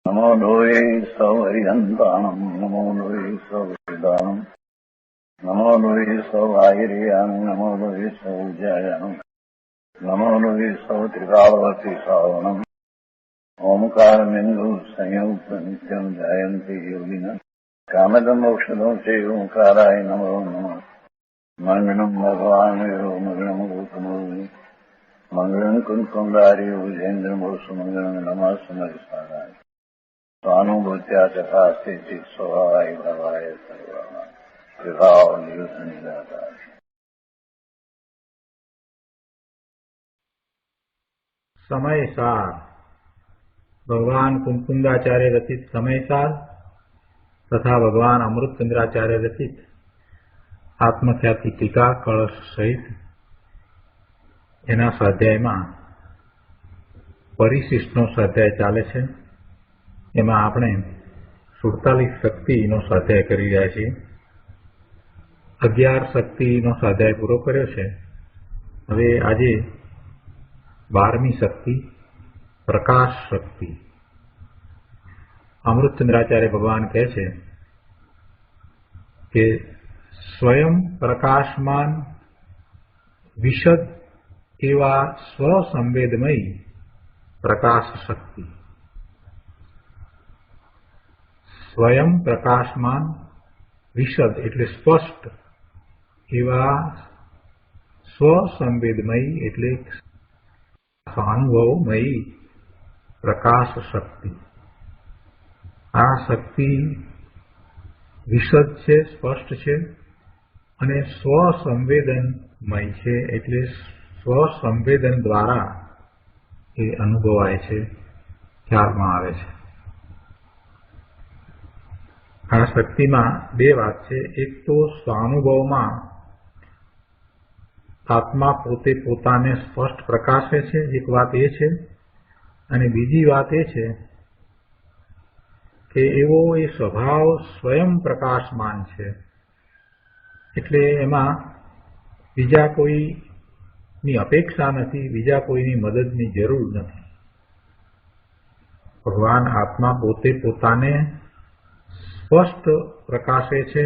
नमो लोये सौहरिहन्ताणम् नमो लोये सौहृदानम् नमो लोये सौवाहिर्याम् नमो लोये सौजायाम् नमो लोये सौत्रिकालवती सावनम् ओंकारमिन्दु संयुक्त नित्यम् जायन्ति योगिनः कामदम् मोक्षदम् चैव ओंकाराय नमो नमः मङ्गलम् भगवान् वीरो मङ्गलम् गौतमोऽग्नि मङ्गलम् कुन्कुण्डार्यो विजेन्द्रमोऽस्तु मङ्गलम् नमः समरिसाराय स्वानुभूत्या तथास्ति स्वभावाय भवाय सर्वः विभाव नियुक्त निराकार। समय सार भगवान कुंकुंदाचार्य रचित समय सार तथा भगवान अमृतचंद्राचार्य रचित आत्मख्याति टीका कलश सहित एना स्वाध्यायमां परिशिष्टनो स्वाध्याय चाले छे। एमां आपणे 47 शक्तिनो स्वाध्याय करी रह्या छीए। 11 शक्तिनो स्वाध्याय पूरो कर्यो छे। हवे आजे 12મી शक्ति प्रकाश शक्ति। अमृतचंद्राचार्य भगवान कहे छे कि स्वयं प्रकाशमान विशद एवा स्वसंवेदमयी प्रकाश शक्ति। स्वयं प्रकाशमान विशद एटले स्पष्ट एवा स्वसंवेदमयी एटले स्वानुभवमयी प्रकाश शक्ति। आ शक्ति विशद छे, स्पष्ट छे अने स्वसंवेदनमय छे एटले स्वसंवेदन द्वारा ए अनुभवाय छे, ख्यालमां आवे छे। आ शक्तिमां बे वात छे। एक तो स्वानुभवमां आत्मा पोते पोताने स्पष्ट प्रकाशे छे, एक वात ए छे। अने बीजी वात ए छे के एवो ए स्वभाव स्वयं प्रकाशमान छे एटले एमां बीजा कोईनी अपेक्षा नथी, बीजा कोईनी मददनी जरूर नथी। भगवान आत्मा पोते पोताने स्पष्ट प्रकाशे छे,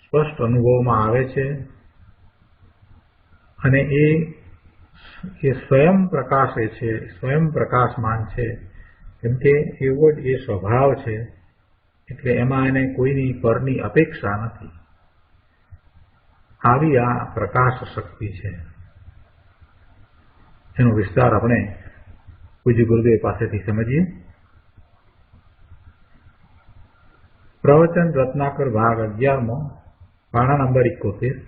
स्पष्ट अनुभवमां आवे छे अने ए स्वयं प्रकाशे छे, स्वयं प्रकाशमान छे केम के एवो ज ए स्वभाव छे एटले एमां एने कोईनी परनी अपेक्षा नथी। आवी आ प्रकाश शक्ति छे। एनो विस्तार आपणे पूज्य गुरुदेव पासेथी समजीए। प्रवचन रत्नाकर भाग 11 पाना नंबर 71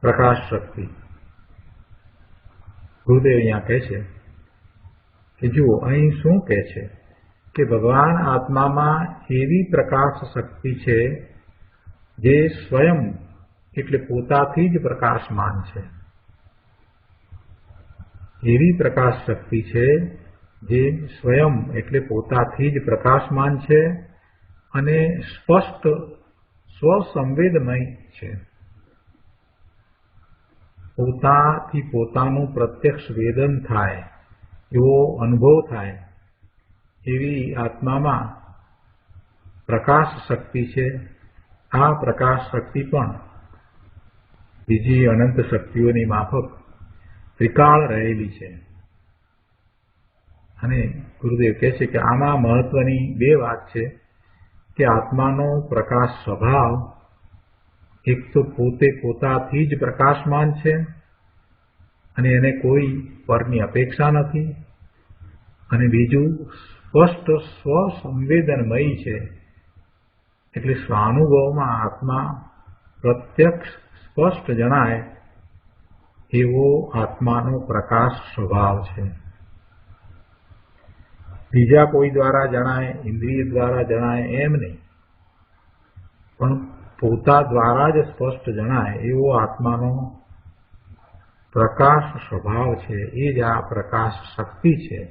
प्रकाश शक्ति। गुरुदेव अहींया कहे छे कि जुओ अहीं शुं कहे छे कि भगवान आत्मामां एवी प्रकाश शक्ति छे जे स्वयं एटले पोताथी ज प्रकाशमान छे। एवी प्रकाश शक्ति छे जे स्वयं एटले पोताथी ज प्रकाशमान छे अने स्पष्ट स्वसंवेदमय छे। पोताथी पोतानुं प्रत्यक्ष वेदन थाय एवो अनुभव थाय एवी आत्मामां प्रकाश शक्ति छे। आ प्रकाश शक्ति पण बीजी अनंत शक्तिओनी माफक त्रिकाळ रहेली छे। अने गुरुदेव कहे छे कि आमां महत्वनी बे वात छे कि आत्मानो प्रकाश स्वभाव एक तो पोते पोताथी ज प्रकाशमान छे अने एने कोई परनी अपेक्षा नथी अने बीजुं स्पष्ट स्वसंवेदनमयी छे एटले स्वानुभवमां आत्मा प्रत्यक्ष स्पष्ट जणाय एवो आत्मानो प्रकाश स्वभाव छे। बीजा कोई द्वारा जणाय, इंद्रिय द्वारा जणाय एम नहीं, पण पोता द्वारा ज स्पष्ट जणाय एवो आत्मानो प्रकाश स्वभाव छे। ए ज आ प्रकाश शक्ति छे।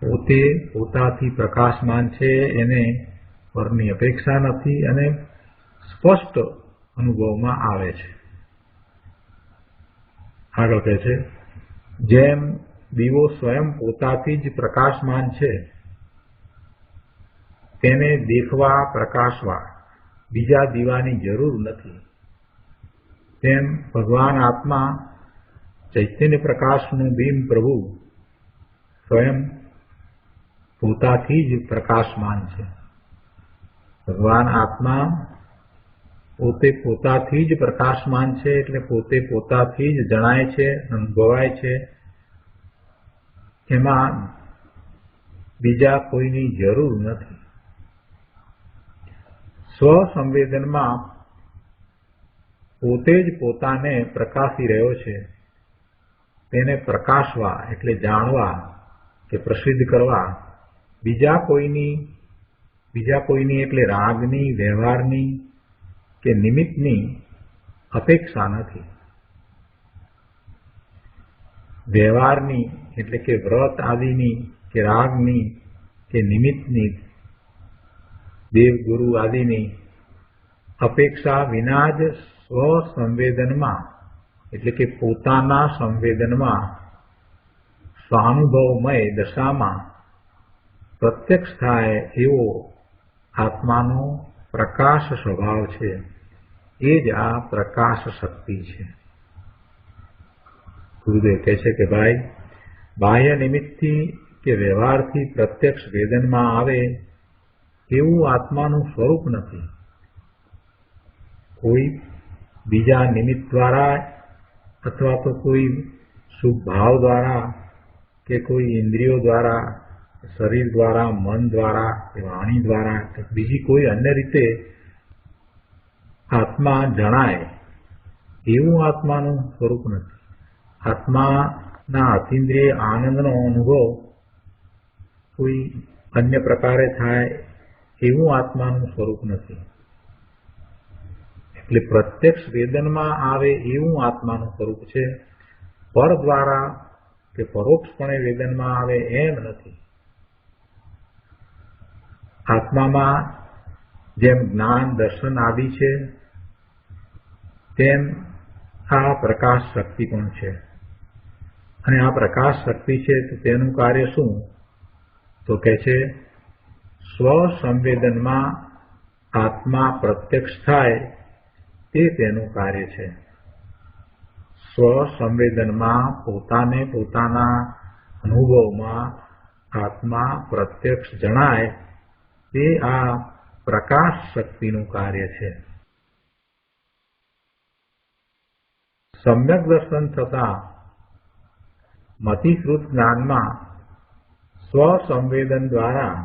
पोते पोताथी प्रकाशमान छे, एने परनी अपेक्षा नथी अने स्पष्ट अनुभवमां आवे छे। आगळ कहे छे जेम દીવો સ્વયં પોતાથી જ પ્રકાશમાન છે, તેને દેખવા પ્રકાશવા બીજા દીવાની જરૂર નથી. તેમ ભગવાન આત્મા ચૈતન્ય પ્રકાશનું બિંબ પ્રભુ સ્વયં પોતાથી જ પ્રકાશમાન છે. ભગવાન આત્મા પોતે પોતાથી જ પ્રકાશમાન છે, એટલે પોતે પોતાથી જ જણાય છે, અનુભવાય છે. એમાં બીજા કોઈની જરૂર નથી. સ્વસંવેદનમાં પોતે જ પોતાને પ્રકાશી રહ્યો છે. તેને પ્રકાશવા એટલે જાણવા કે પ્રસિદ્ધ કરવા બીજા કોઈની એટલે રાગની, વ્યવહારની કે નિમિત્તની અપેક્ષા નથી. વ્યવહારની એટલે કે વ્રત આદિની કે રાગની કે નિમિત્તની, દેવગુરુ આદિની અપેક્ષા વિના જ સ્વસંવેદનમાં એટલે કે પોતાના સંવેદનમાં સ્વાનુભવમય દશામાં પ્રત્યક્ષ થાય એવો આત્માનો પ્રકાશ સ્વભાવ છે. એ જ આ પ્રકાશ શક્તિ છે. ગુરુદેવ કહે છે કે ભાઈ, બાહ્ય નિમિત્તથી કે વ્યવહારથી પ્રત્યક્ષ વેદનમાં આવે એવું આત્માનું સ્વરૂપ નથી. કોઈ બીજા નિમિત્ત દ્વારા અથવા તો કોઈ શુભ ભાવ દ્વારા કે કોઈ ઇન્દ્રિયો દ્વારા, શરીર દ્વારા, મન દ્વારા કે વાણી દ્વારા કે બીજી કોઈ અન્ય રીતે આત્મા જણાય એવું આત્માનું સ્વરૂપ નથી. આત્માના અતિન્દ્રિય આનંદનો અનુભવ કોઈ અન્ય પ્રકારે થાય એવું આત્માનું સ્વરૂપ નથી. એટલે પ્રત્યક્ષ વેદનમાં આવે એવું આત્માનું સ્વરૂપ છે. પર દ્વારા કે પરોક્ષપણે વેદનમાં આવે એમ નથી. આત્મામાં જેમ જ્ઞાન, દર્શન આદિ છે, તેમ આ પ્રકાશ શક્તિ પણ છે. અને આ પ્રકાશ શક્તિ છે તો તેનું કાર્ય શું? તો કહે છે સ્વસંવેદનમાં આત્મા પ્રત્યક્ષ થાય તે તેનું કાર્ય છે. સ્વસંવેદનમાં પોતાને પોતાના અનુભવમાં આત્મા પ્રત્યક્ષ જણાય તે આ પ્રકાશ શક્તિનું કાર્ય છે. સમ્યક દર્શન થતા મતિકૃત જ્ઞાનમાં સ્વસંવેદન દ્વારા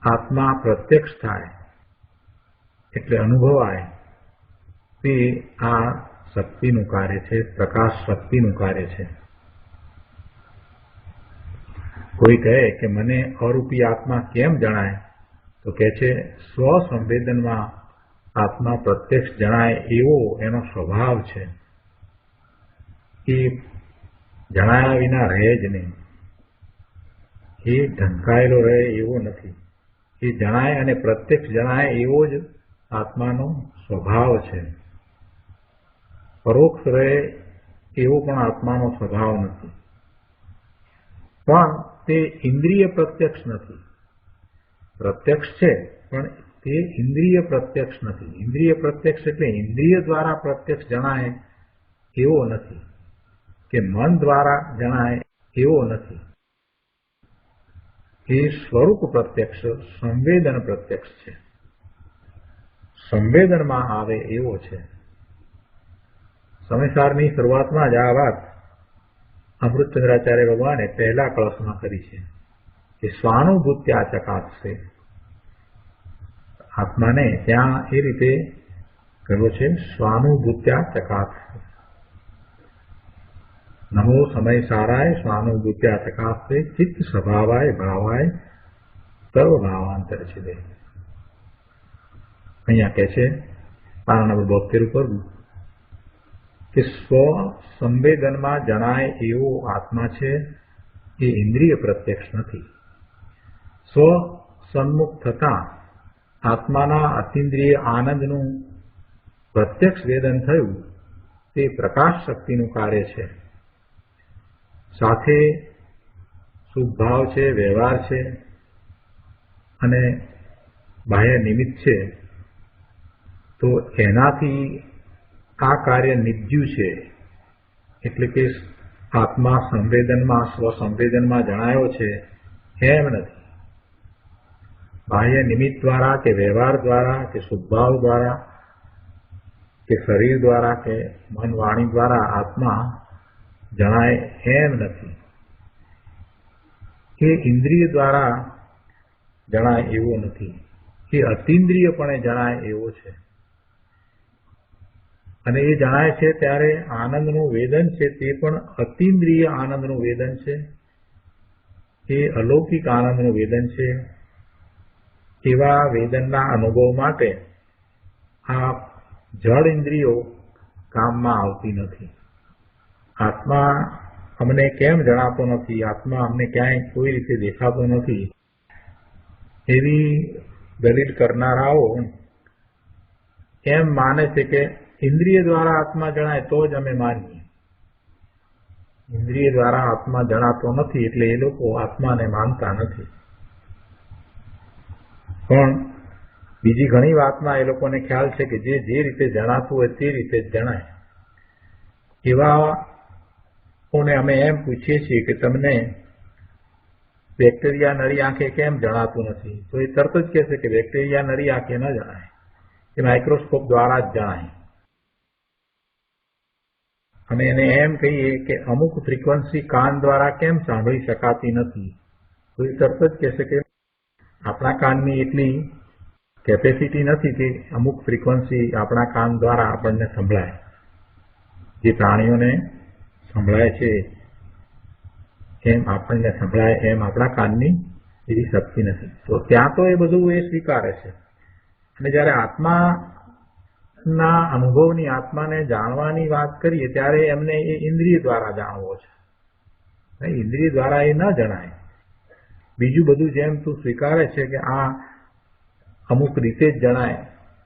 આત્મા પ્રત્યક્ષ થાય એટલે અનુભવાય તે આ શક્તિનું કાર્ય છે, પ્રકાશ શક્તિનું કાર્ય છે. કોઈ કહે કે મને અરૂપી આત્મા કેમ જણાય? તો કહે છે સ્વસંવેદનમાં આત્મા પ્રત્યક્ષ જણાય એવો એનો સ્વભાવ છે. એ જણાયા વિના રહે જ નહીં. એ ઢંકાયેલો રહે એવો નથી. એ જણાય અને પ્રત્યક્ષ જણાય એવો જ આત્માનો સ્વભાવ છે. પરોક્ષ રહે એવો પણ આત્માનો સ્વભાવ નથી. પણ તે ઇન્દ્રિય પ્રત્યક્ષ નથી. પ્રત્યક્ષ છે પણ તે ઇન્દ્રિય પ્રત્યક્ષ નથી. ઇન્દ્રિય પ્રત્યક્ષ એટલે ઇન્દ્રિય દ્વારા પ્રત્યક્ષ જણાય એવો નથી કે મન દ્વારા જણાય એવો નથી. એ સ્વરૂપ પ્રત્યક્ષ, સંવેદન પ્રત્યક્ષ છે. સંવેદનમાં આવે એવો છે. સમયસારની શરૂઆતમાં જ આ વાત અમૃતચંદ્રાચાર્ય ભગવાને પહેલા કળશમાં કરી છે કે સ્વાનુભૂત્યા ચકાસશે. આત્માને ત્યાં એ રીતે કહ્યું છે સ્વાનુભૂત્યા ચકાસશે. નમો સમય સારાય સ્વાનુભૂત્યા ચકાસશે ચિત્ત સ્વભાવાય ભાવાય સર્વ ભાવાંતર છે. અહીંયા કહે છે પાના નંબર 72 ઉપર કે સ્વ સંવેદનમાં જણાય એવો આત્મા છે એ ઇન્દ્રિય પ્રત્યક્ષ નથી. સ્વ સન્મુખ થતા આત્માના અતિન્દ્રિય આનંદનું પ્રત્યક્ષ વેદન થયું તે પ્રકાશ શક્તિનું કાર્ય છે. સાથે શુભ ભાવ છે, વ્યવહાર છે અને બાહ્ય નિમિત્ત છે, તો એનાથી આ કાર્ય નિપજ્યું છે. એટલે કે આત્મા સંવેદનમાં, સ્વસંવેદનમાં જણાયો છે એમ નથી. બાહ્ય નિમિત્ત દ્વારા કે વ્યવહાર દ્વારા કે શુભભાવ દ્વારા કે શરીર દ્વારા કે મન વાણી દ્વારા આત્મા જણાય એમ નથી. કે ઇન્દ્રિય દ્વારા જણાય એવો નથી, કે અતિન્દ્રિયપણે જણાય એવો છે. અને એ જણાય છે ત્યારે આનંદનું વેદન છે તે પણ અતિન્દ્રિય આનંદનું વેદન છે, એ અલૌકિક આનંદનું વેદન છે. એવા વેદનના અનુભવ માટે આ જડ ઇન્દ્રિયો કામમાં આવતી નથી. આત્મા અમને કેમ જણાતો નથી, આત્મા અમને ક્યાંય કોઈ રીતે દેખાતો નથી, એવી દલીલ કરનારાઓ એમ માને છે કે ઇન્દ્રિય દ્વારા આત્મા જણાય તો જ અમે માનીએ. ઇન્દ્રિય દ્વારા આત્મા જણાતો નથી એટલે એ લોકો આત્માને માનતા નથી. પણ બીજી ઘણી વાતમાં એ લોકોને ખ્યાલ છે કે જે રીતે જણાતું હોય તે રીતે જ જણાય. એવાઓને અમે એમ પૂછીએ છીએ કે તમને બેક્ટેરિયા નરી આંખે કેમ જણાતું નથી? તો એ તરત જ કહેશે કે બેક્ટેરિયા નરી આંખે ન જણાય, એ માઇક્રોસ્કોપ દ્વારા જ જણાય. અને એને એમ કહીએ કે અમુક ફ્રીક્વન્સી કાન દ્વારા કેમ સાંભળી શકાતી નથી? તો એ તરત જ કહેશે કે આપણા કાનની એટલી કેપેસિટી નથી કે અમુક ફ્રીક્વન્સી આપણા કાન દ્વારા આપણને સંભળાય. જે પ્રાણીઓને સંભળાય છે એમ આપણને સંભળાય એમ આપણા કાનની એવી શક્તિ નથી. તો ત્યાં તો એ બધું એ સ્વીકારે છે. અને જ્યારે આત્માના અનુભવની, આત્માને જાણવાની વાત કરીએ ત્યારે એમને એ ઇન્દ્રિય દ્વારા જાણવો છે. ઇન્દ્રિય દ્વારા એ ન જણાય. બીજું બધું જેમ તું સ્વીકારે છે કે આ અમુક રીતે જ જણાય,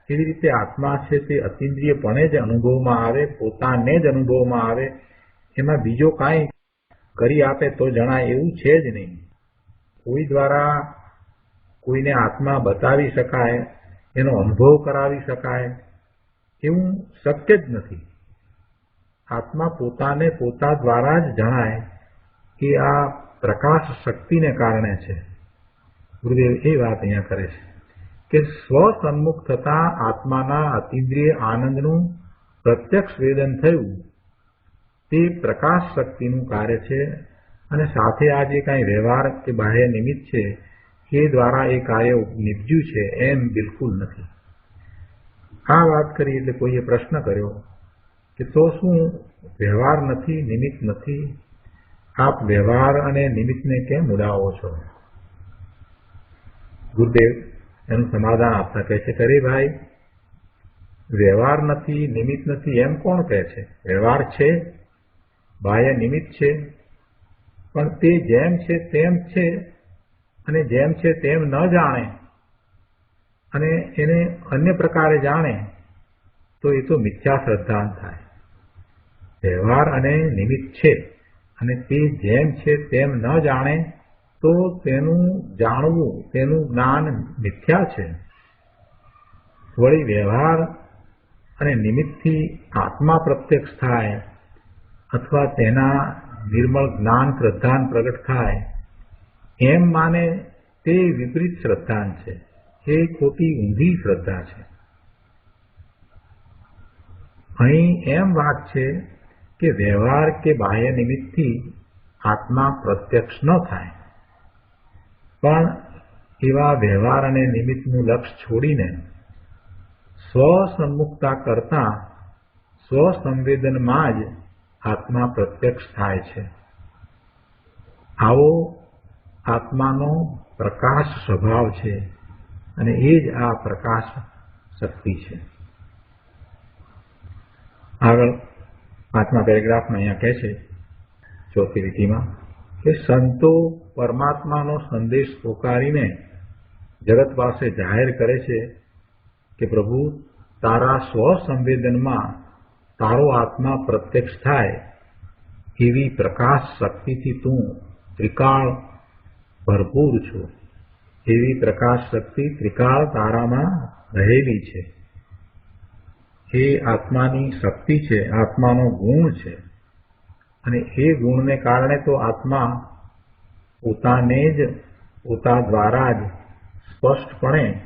એવી રીતે આત્મા છે તે અતિન્દ્રિયપણે જ અનુભવમાં આવે, પોતાને જ અનુભવમાં આવે. એમાં બીજો કાંઈ કરી આપે તો જણાય એવું છે જ નહીં. કોઈ દ્વારા કોઈને આત્મા બતાવી શકાય, એનો અનુભવ કરાવી શકાય એવું શક્ય જ નથી. આત્મા પોતાને પોતા દ્વારા જ જણાય કે આ પ્રકાશ શક્તિને કારણે છે. ગુરુદેવ એ વાત અહીંયા કરે છે કે સ્વસન્મુખ થતા આત્માના અતિન્દ્રિય આનંદનું પ્રત્યક્ષ વેદન થયું તે પ્રકાશ શક્તિનું કાર્ય છે. અને સાથે આ જે કાંઈ વ્યવહાર કે બાહ્ય નિમિત્ત છે એ દ્વારા એ કાર્ય નિપજ્યું છે એમ બિલકુલ નથી. આ વાત કરી એટલે કોઈએ પ્રશ્ન કર્યો કે તો શું વ્યવહાર નથી, નિમિત્ત નથી? આપ વ્યવહાર અને નિમિત્તને કેમ ઉડાવો છો? ગુરુદેવ એનું સમાધાન આપતા કહે છે કે અરે ભાઈ, વ્યવહાર નથી, નિમિત્ત નથી એમ કોણ કહે છે? વ્યવહાર છે, બાહ્ય નિમિત્ત છે, પણ તે જેમ છે તેમ છે અને જેમ છે તેમ ન જાણે અને એને અન્ય પ્રકારે જાણે તો એ તો મિથ્યા શ્રદ્ધાંત થાય. વ્યવહાર અને નિમિત્ત છે અને તે જેમ છે તેમ ન જાણે તો તેનું જાણવું, તેનું જ્ઞાન મિથ્યા છે. વળી વ્યવહાર અને નિમિત્તથી આત્મા પ્રત્યક્ષ થાય અથવા તેના નિર્મળ જ્ઞાન શ્રદ્ધાન પ્રગટ થાય એમ માને તે વિપરીત શ્રદ્ધાન છે. એ ખોટી ઊંધી શ્રદ્ધા છે. અહીં એમ વાત છે કે વ્યવહાર કે બાહ્ય નિમિત્તથી આત્મા પ્રત્યક્ષ ન થાય, પણ એવા વ્યવહાર અને નિમિત્તનું લક્ષ્ય છોડીને સ્વસન્મુખતા કરતા સ્વસંવેદનમાં જ આત્મા પ્રત્યક્ષ થાય છે. આવો આત્માનો પ્રકાશ સ્વભાવ છે અને એ જ આ પ્રકાશ શક્તિ છે. આગળ 5મા પેરેગ્રાફમાં અહીંયા કહે છે, 4મી લીટીમાં, કે સંતો પરમાત્માનો સંદેશ પોકારીને જગત પાસે જાહેર કરે છે કે પ્રભુ, તારા સ્વસંવેદનમાં તારો આત્મા પ્રત્યક્ષ થાય એવી પ્રકાશ શક્તિથી તું ત્રિકાળ ભરપૂર છું. એવી પ્રકાશ શક્તિ ત્રિકાળ તારામાં રહેલી છે. એ આત્માની શક્તિ છે, આત્માનો ગુણ છે. અને એ ગુણને કારણે તો આત્મા પોતાને જ પોતા દ્વારા જ સ્પષ્ટપણે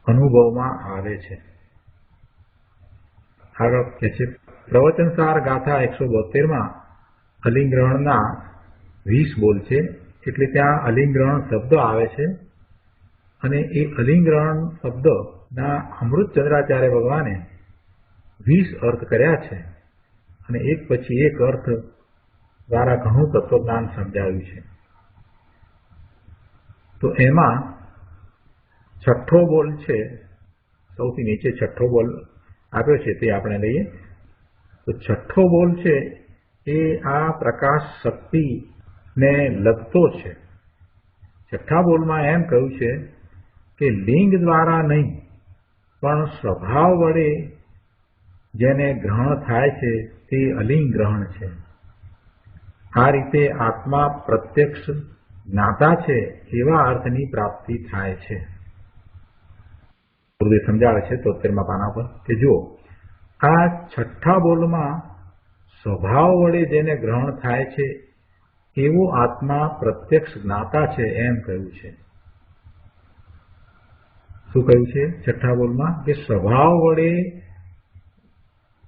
અનુભવમાં આવે છે. આગળ કહે છે પ્રવચનસાર ગાથા 172માં અલિંગ્રહણના 20 બોલ છે. એટલે ત્યાં અલિંગ્રહણ શબ્દ આવે છે અને એ અલિંગ્રહણ શબ્દના અમૃતચંદ્રાચાર્ય ભગવાને 20 અર્થ કર્યા છે અને એક પછી એક અર્થ દ્વારા ઘણું તત્વજ્ઞાન સમજાવ્યું છે. તો એમાં છઠ્ઠો બોલ છે, સૌથી નીચે છઠ્ઠો બોલ આપ્યો છે તે આપણે લઈએ. તો છઠ્ઠો બોલ છે એ આ પ્રકાશ શક્તિને લગતો છે. છઠ્ઠા બોલમાં એમ કહ્યું છે કે લિંગ દ્વારા નહીં પણ સ્વભાવ વડે જેને ગ્રહણ થાય છે તે અલિંગ ગ્રહણ છે. આ રીતે આત્મા પ્રત્યક્ષ જ્ઞાતા છે એવા અર્થની પ્રાપ્તિ થાય છે. ગુરુદેવ સમજાવે છે 73મા પાના પર કે જો આ છઠ્ઠા બોલમાં સ્વભાવ વડે જેને ગ્રહણ થાય છે એવો આત્મા પ્રત્યક્ષ જ્ઞાતા છે એમ કહ્યું છે. શું કહ્યું છે છઠ્ઠા બોલમાં? કે સ્વભાવ વડે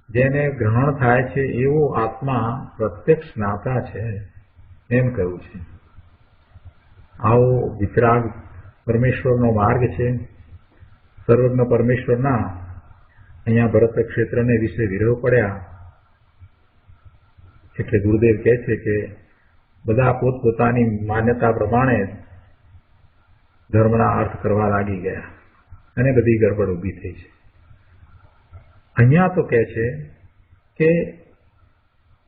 જેને ગ્રહણ થાય છે એવો આત્મા પ્રત્યક્ષ જ્ઞાતા છે એમ કહ્યું છે. આવો વિતરાગ પરમેશ્વરનો માર્ગ છે. સર્વજ્ઞ પરમેશ્વરના અહીંયા ભરત ક્ષેત્રને વિશે વિરોહ પડ્યા એટલે ગુરુદેવ કહે છે કે બધા પોતપોતાની માન્યતા પ્રમાણે ધર્મના અર્થ કરવા લાગી ગયા અને બધી ગડબડ ઊભી થઈ છે. અહીંયા તો કહે છે કે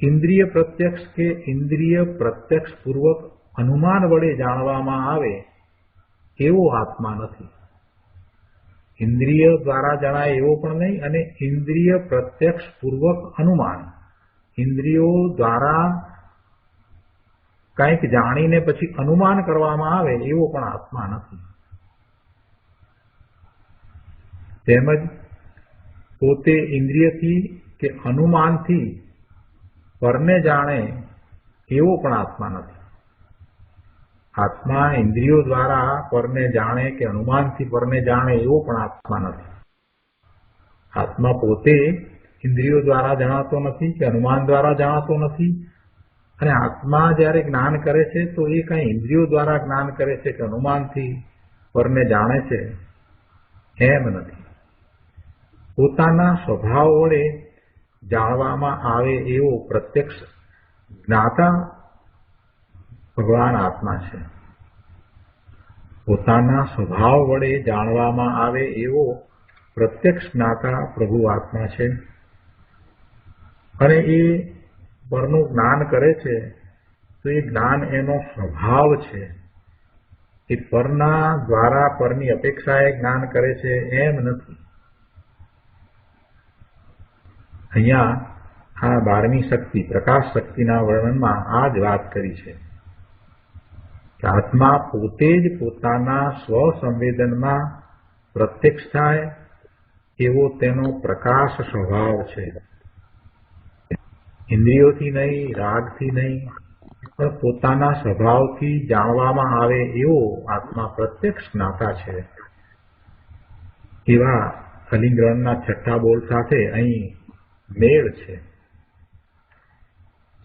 ઇન્દ્રિય પ્રત્યક્ષ કે ઇન્દ્રિય પ્રત્યક્ષ પૂર્વક અનુમાન વડે જાણવામાં આવે એવો આત્મા નથી. ઇન્દ્રિય દ્વારા જણાય એવો પણ નહીં અને ઇન્દ્રિય પ્રત્યક્ષ પૂર્વક અનુમાન, ઇન્દ્રિયો દ્વારા કંઈક જાણીને પછી અનુમાન કરવામાં આવે એવો પણ આત્મા નથી. તેમજ પોતે ઇન્દ્રિયથી કે અનુમાનથી પરને જાણે એવો પણ આત્મા નથી. આત્મા ઇન્દ્રિયો દ્વારા પરને જાણે કે અનુમાનથી પરને જાણે એવો પણ આત્મા નથી. આત્મા પોતે ઇન્દ્રિયો દ્વારા જણાતો નથી કે અનુમાન દ્વારા જણાતો નથી. અને આત્મા જ્યારે જ્ઞાન કરે છે તો એ કઈ ઇન્દ્રિયો દ્વારા જ્ઞાન કરે છે કે અનુમાનથી પરને જાણે છે એમ નથી. પોતાના સ્વભાવ વડે જાણવામાં આવે એવો પ્રત્યક્ષ જ્ઞાતા ભગવાન આત્મા છે. પોતાના સ્વભાવ વડે જાણવામાં આવે એવો પ્રત્યક્ષ જ્ઞાતા પ્રભુ આત્મા છે. અને એ પરનું જ્ઞાન કરે છે તો એ જ્ઞાન એનો સ્વભાવ છે. એ પરના દ્વારા પરની અપેક્ષાએ જ્ઞાન કરે છે એમ નથી. અહીંયા આ 12મી શક્તિ પ્રકાશ શક્તિના વર્ણનમાં આ જ વાત કરી છે કે આત્મા પોતે જ પોતાના સ્વસંવેદનમાં પ્રત્યક્ષ થાય એવો તેનો પ્રકાશ સ્વભાવ છે. ઇન્દ્રિયોથી નહીં, રાગથી નહીં, પણ પોતાના સ્વભાવથી જાણવામાં આવે એવો આત્મા પ્રત્યક્ષ જ્ઞાતા છે. એવા અલિંગ્રહણના છઠ્ઠા બોલ સાથે અહીં મેળ છે.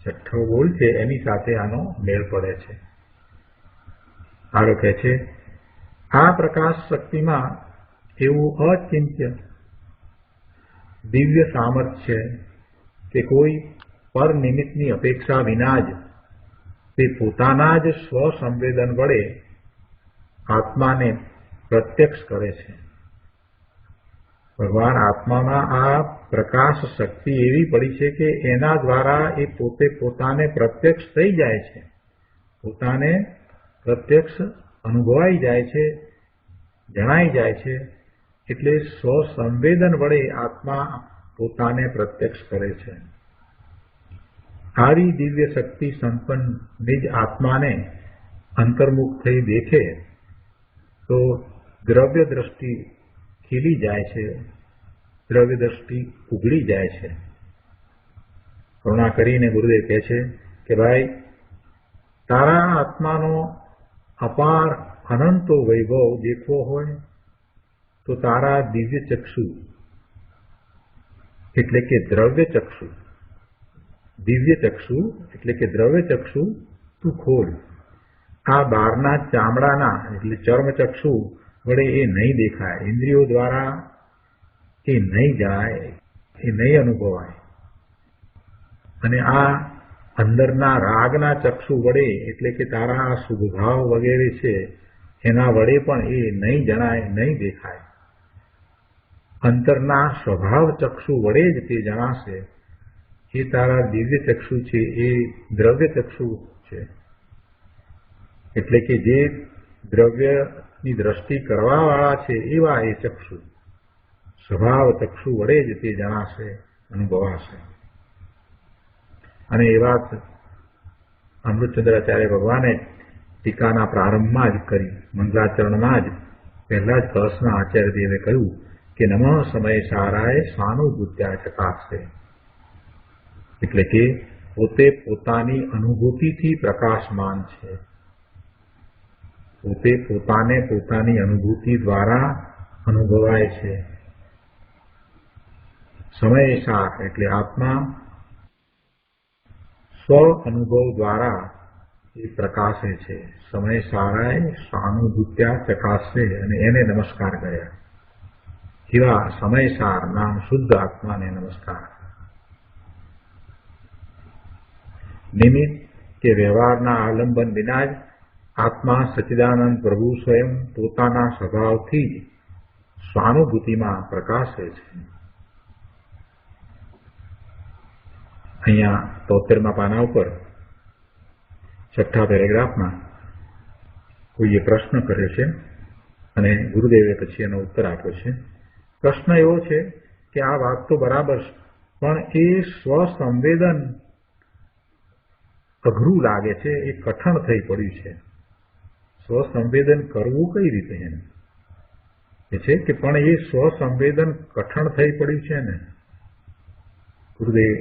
છઠ્ઠો બોલ છે એની સાથે આનો મેળ પડે છે. આગળ કહે છે આ પ્રકાશ શક્તિમાં એવું અચિંત્ય દિવ્ય સામર્થ્ય છે કે કોઈ પર નિમિત્તની અપેક્ષા વિના જ તે પોતાના જ સ્વસંવેદન વડે આત્માને પ્રત્યક્ષ કરે છે. ભગવાન આત્મામાં આ પ્રકાશ શક્તિ એવી પડી છે કે એના દ્વારા એ પોતે પોતાને પ્રત્યક્ષ થઈ જાય છે, પોતાને પ્રત્યક્ષ અનુભવાઈ જાય છે, જણાઈ જાય છે. એટલે સ્વસંવેદન વડે આત્મા પોતાને પ્રત્યક્ષ કરે છે. આવી દિવ્ય શક્તિ સંપન્ન નિજ આત્માને અંતર્મુખ થઈ દેખે તો દ્રવ્ય દ્રષ્ટિ ખીલી જાય છે, દ્રવ્ય દ્રષ્ટિ ઉઘડી જાય છે. કરુણા કરીને ગુરુદેવ કહે છે કે ભાઈ, તારા આત્માનો અપાર અનંતો વૈભવ દેખવો હોય તો તારા દિવ્ય ચક્ષુ એટલે કે દ્રવ્ય ચક્ષુ, દિવ્ય ચક્ષુ એટલે કે દ્રવ્ય ચક્ષુ તું ખોલ. આ બહારના ચામડાના એટલે ચર્મચક્ષુ વડે એ નહીં દેખાય, ઇન્દ્રિયો દ્વારા એ નહીં જાય, એ નહીં અનુભવાય. અને આ અંદરના રાગના ચક્ષુ વડે એટલે કે તારા શુભભાવ વગેરે છે એના વડે પણ એ નહીં જણાય, નહીં દેખાય. અંતરના સ્વભાવ ચક્ષુ વડે જ તે જણાશે. એ તારા દિવ્ય ચક્ષુ છે, એ દ્રવ્ય ચક્ષુ છે. એટલે કે જે દ્રવ્યની દ્રષ્ટિ કરવાવાળા છે એવા એ ચક્ષુ, સ્વભાવ ચક્ષુ વડે જ તે જણાશે, અનુભવાશે. અને એ વાત અમૃતચંદ્રાચાર્ય ભગવાને ટીકાના પ્રારંભમાં જ કરી, મંગલાચરણમાં જ પહેલા જ કળશના આચાર્યદેવે કહ્યું કે નમઃ સમય સારાય સ્વાનુભૂત્યા ચકાશે. એટલે કે પોતે પોતાની અનુભૂતિથી પ્રકાશમાન છે, પોતે પોતાને પોતાની અનુભૂતિ દ્વારા અનુભવાય છે. સમય સાર એટલે આત્મા સ્વ અનુભવ દ્વારા એ પ્રકાશે છે. સમય સારાય સ્વાનુભૂત્યા ચકાશે અને એને નમસ્કાર કર્યા. એવા સમયસાર નામ શુદ્ધ આત્માને નમસ્કાર. નિમિત્ત કે વ્યવહારના આલંબન વિના જ આત્મા સચ્ચિદાનંદ પ્રભુ સ્વયં પોતાના સ્વભાવથી જ સ્વાનુભૂતિમાં પ્રકાશે છે. અહીંયા 73મા પાના ઉપર 6ઠ્ઠા પેરેગ્રાફમાં કોઈએ પ્રશ્ન કર્યો છે અને ગુરુદેવે પછી એનો ઉત્તર આપ્યો છે. પ્રશ્ન એવો છે કે આ વાત તો બરાબર છે, પણ એ સ્વસંવેદન અઘરું લાગે છે, એ કઠણ થઈ પડ્યું છે. સ્વસંવેદન કરવું કઈ રીતે એને એ છે કે પણ એ સ્વસંવેદન કઠણ થઈ પડ્યું છે ને. ગુરુદેવ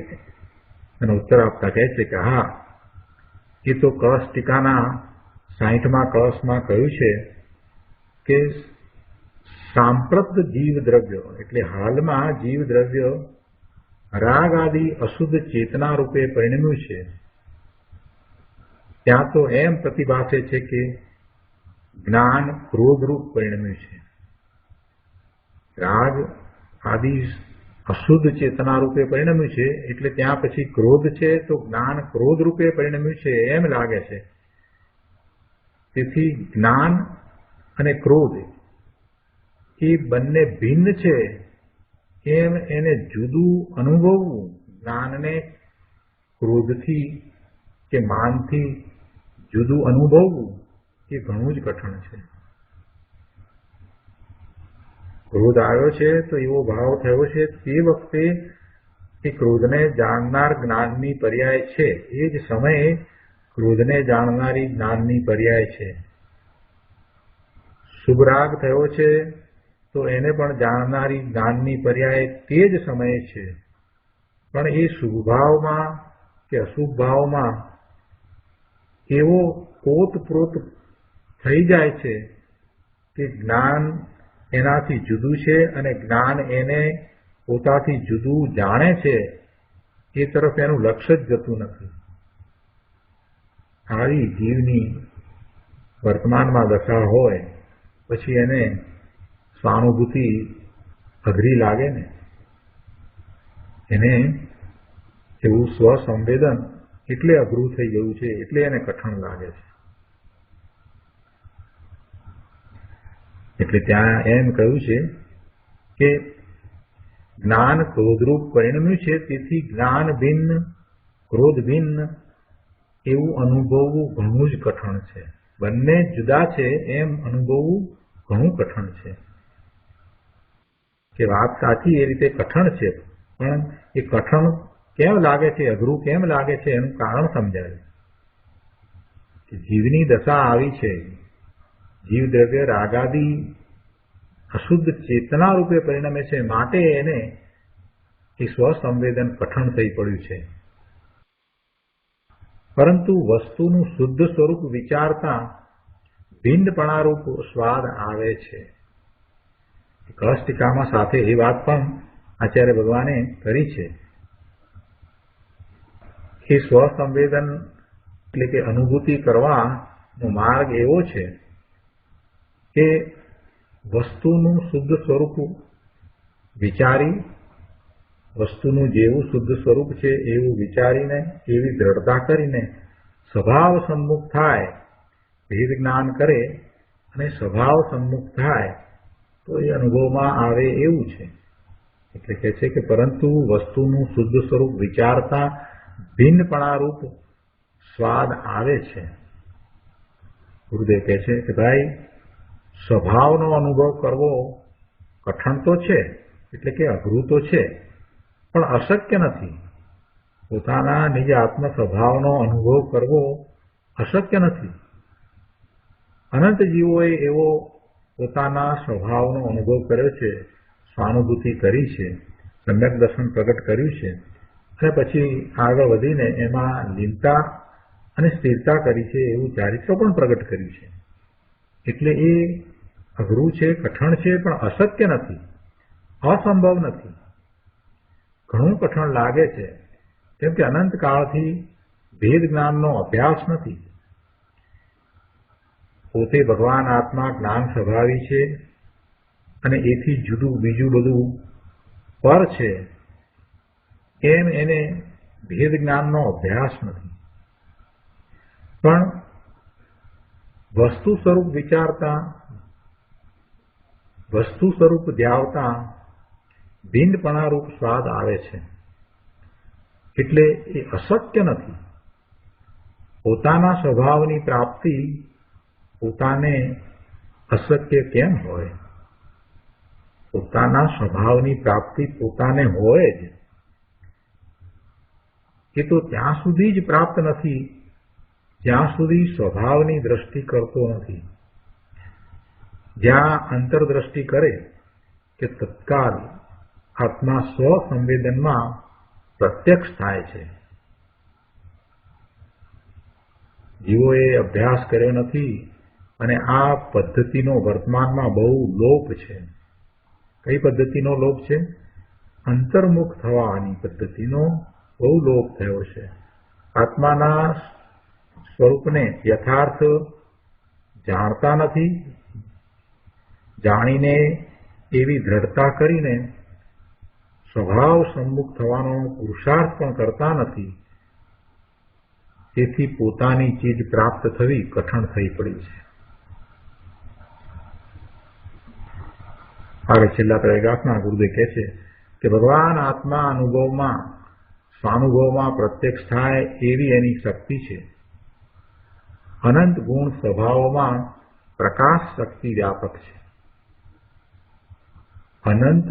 એનો ઉત્તર આપતા કહે છે કે હા, એ તો કળશ ટીકાના 60મા કળશમાં કહ્યું છે કે સાંપ્રત જીવ દ્રવ્ય એટલે હાલમાં જીવ દ્રવ્ય રાગ આદિ અશુદ્ધ ચેતના રૂપે પરિણમ્યું છે. ત્યાં તો એમ પ્રતિભાસે છે કે જ્ઞાન ક્રોધરૂપ પરિણમ્યું છે. રાગ આદિ અશુદ્ધ ચેતના રૂપે પરિણમ્યું છે એટલે ત્યાં પછી ક્રોધ છે તો જ્ઞાન ક્રોધ રૂપે પરિણમ્યું છે એમ લાગે છે. તેથી જ્ઞાન અને ક્રોધ એ બંને ભિન્ન છે એમ એને જુદું અનુભવવું, જ્ઞાનને ક્રોધથી કે માનથી જુદું અનુભવવું એ ઘણું જ કઠણ છે. ક્રોધ આવ્યો છે તો એવો ભાવ થયો છે, તે વખતે એ ક્રોધને જાણનાર જ્ઞાનની પર્યાય છે, એ જ સમયે ક્રોધને જાણનારી જ્ઞાનની પર્યાય છે. શુભ રાગ થયો છે તો એને પણ જાણનારી જ્ઞાનની પર્યાય તે જ સમયે છે. પણ એ શુભ ભાવમાં કે અશુભ ભાવમાં એવો ઓતપ્રોત થઈ જાય છે કે જ્ઞાન એનાથી જુદું છે અને જ્ઞાન એને પોતાથી જુદું જાણે છે એ તરફ એનું લક્ષ્ય જ જતું નથી. આવી જીવની વર્તમાનમાં દશા હોય પછી એને સ્વાનુભૂતિ અઘરી લાગે ને. એને એવું સ્વસંવેદન એટલે અઘરું થઈ ગયું છે, એટલે એને કઠણ લાગે છે. એટલે ત્યાં એમ કહ્યું છે કે જ્ઞાન ક્રોધરૂપ પરિણમ્યું છે, તેથી જ્ઞાન ભિન્ન ક્રોધ ભિન્ન એવું અનુભવવું ઘણું જ કઠણ છે. બંને જુદા છે એમ અનુભવવું ઘણું કઠણ છે. કે વાત સાચી એ રીતે કઠણ છે, પણ એ કઠણ કેમ લાગે છે, અઘરું કેમ લાગે છે એનું કારણ સમજાવ્યું કે જીવની દશા આવી છે. જીવ દ્રવ્ય રાગાદી અશુદ્ધ ચેતના રૂપે પરિણમે છે, માટે એને એ સ્વસંવેદન કઠણ થઈ પડ્યું છે. પરંતુ વસ્તુનું શુદ્ધ સ્વરૂપ વિચારતા ભિન્નપણારૂપ સ્વાદ આવે છે. કળશ ટીકામાં સાથે એ વાત પણ આચાર્ય ભગવાને કરી છે કે સ્વસંવેદન એટલે કે અનુભૂતિ કરવાનો માર્ગ એવો છે કે વસ્તુનું શુદ્ધ સ્વરૂપ વિચારી, વસ્તુનું જેવું શુદ્ધ સ્વરૂપ છે એવું વિચારીને, એવી દ્રઢતા કરીને સ્વભાવ સન્મુખ થાય, ભેદ જ્ઞાન કરે અને સ્વભાવ સન્મુખ થાય તો એ અનુભવમાં આવે એવું છે. એટલે કહે છે કે પરંતુ વસ્તુનું શુદ્ધ સ્વરૂપ વિચારતા ભિન્નપણારૂપ સ્વાદ આવે છે. ગુરુદેવ કહે છે કે ભાઈ, સ્વભાવનો અનુભવ કરવો કઠણ તો છે, એટલે કે અઘરું તો છે, પણ અશક્ય નથી. પોતાના નિજ આત્મ સ્વભાવનો અનુભવ કરવો અશક્ય નથી. અનંત જીવોએ એવો પોતાના સ્વભાવનો અનુભવ કર્યો છે, સ્વાનુભૂતિ કરી છે, સમ્યક દર્શન પ્રગટ કર્યું છે અને પછી આગળ વધીને એમાં લીનતા અને સ્થિરતા કરી છે, એવું ચારિત્ર પણ પ્રગટ કર્યું છે. એટલે એ અઘરું છે, કઠણ છે, પણ અશક્ય નથી, અસંભવ નથી. ઘણું કઠણ લાગે છે કેમ કે અનંત કાળથી ભેદ જ્ઞાનનો અભ્યાસ નથી. પોતે ભગવાન આત્મા જ્ઞાન સ્વભાવી છે અને એથી જુદું બીજું બધું પર છે એમ એને ભેદ જ્ઞાનનો અભ્યાસ નથી. પણ વસ્તુ સ્વરૂપ વિચારતા, વસ્તુ સ્વરૂપ ધ્યાવતા ભિન્નપણારૂપ સ્વાદ આવે છે. એટલે એ અશક્ય નથી. પોતાના સ્વભાવની પ્રાપ્તિ પોતાને અશક્ય કેમ હોય? પોતાના સ્વભાવની પ્રાપ્તિ પોતાને હોય જ. એ તો ત્યાં સુધી જ પ્રાપ્ત નથી જ્યાં સુધી સ્વભાવની દ્રષ્ટિ કરતો નથી. જ્યાં અંતરદ્રષ્ટિ કરે કે તત્કાલ આત્મા સ્વસંવેદનમાં પ્રત્યક્ષ થાય છે. જીવોએ અભ્યાસ કર્યો નથી અને આ પદ્ધતિનો વર્તમાનમાં બહુ લોપ છે. કઈ પદ્ધતિનો લોપ છે? અંતર્મુખ થવાની પદ્ધતિનો બહુ લોપ થયો છે. આત્માના સ્વરૂપને યથાર્થ જાણતા નથી. જાણીને એવી દ્રઢતા કરીને સ્વભાવ સન્મુખ થવાનો પુરુષાર્થ પણ કરતા નથી. તેથી પોતાની ચીજ પ્રાપ્ત થવી કઠણ થઈ પડી છે. આગળ છેલ્લા પ્રયોગાત્મા ગુરુદેવ કહે છે કે ભગવાન આત્મા અનુભવમાં, સ્વાનુભવમાં પ્રત્યક્ષ થાય એવી એની શક્તિ છે. અનંત ગુણ સ્વભાવોમાં પ્રકાશ શક્તિ વ્યાપક છે. અનંત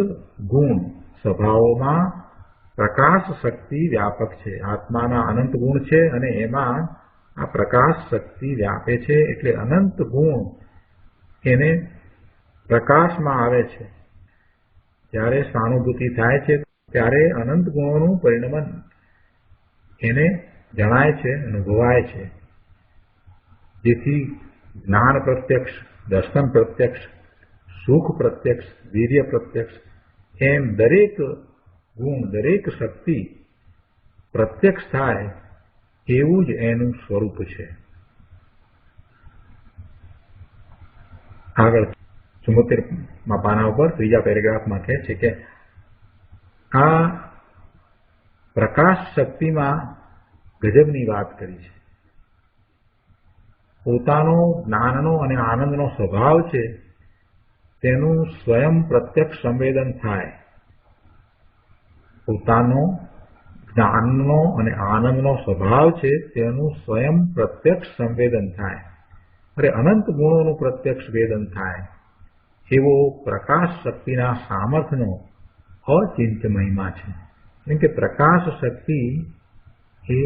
ગુણ સ્વભાવોમાં પ્રકાશ શક્તિ વ્યાપક છે. આત્માના અનંત ગુણ છે અને એમાં આ પ્રકાશ શક્તિ વ્યાપે છે. એટલે અનંત ગુણ એને પ્રકાશમાં આવે છે. જ્યારે સ્વાનુભૂતિ થાય છે ત્યારે અનંત ગુણોનું પરિણમન એને જણાય છે, અનુભવાય છે. જેથી જ્ઞાન પ્રત્યક્ષ, દર્શન પ્રત્યક્ષ, સુખ પ્રત્યક્ષ, વીર્ય પ્રત્યક્ષ એમ દરેક ગુણ, દરેક શક્તિ પ્રત્યક્ષ થાય એવું જ એનું સ્વરૂપ છે. આગળ 74માં પાના ઉપર ત્રીજા પેરેગ્રાફમાં કહે છે કે આ પ્રકાશ શક્તિમાં ગજબની વાત કરી છે. પોતાનો જ્ઞાનનો અને આનંદનો સ્વભાવ છે તેનું સ્વયં પ્રત્યક્ષ સંવેદન થાય. પોતાનો જ્ઞાનનો અને આનંદનો સ્વભાવ છે તેનું સ્વયં પ્રત્યક્ષ સંવેદન થાય. અરે અનંત ગુણોનું પ્રત્યક્ષ વેદન થાય એવો પ્રકાશ શક્તિના સામર્થ્યનો અચિંત્ય મહિમા છે. કેમ કે પ્રકાશ શક્તિ એ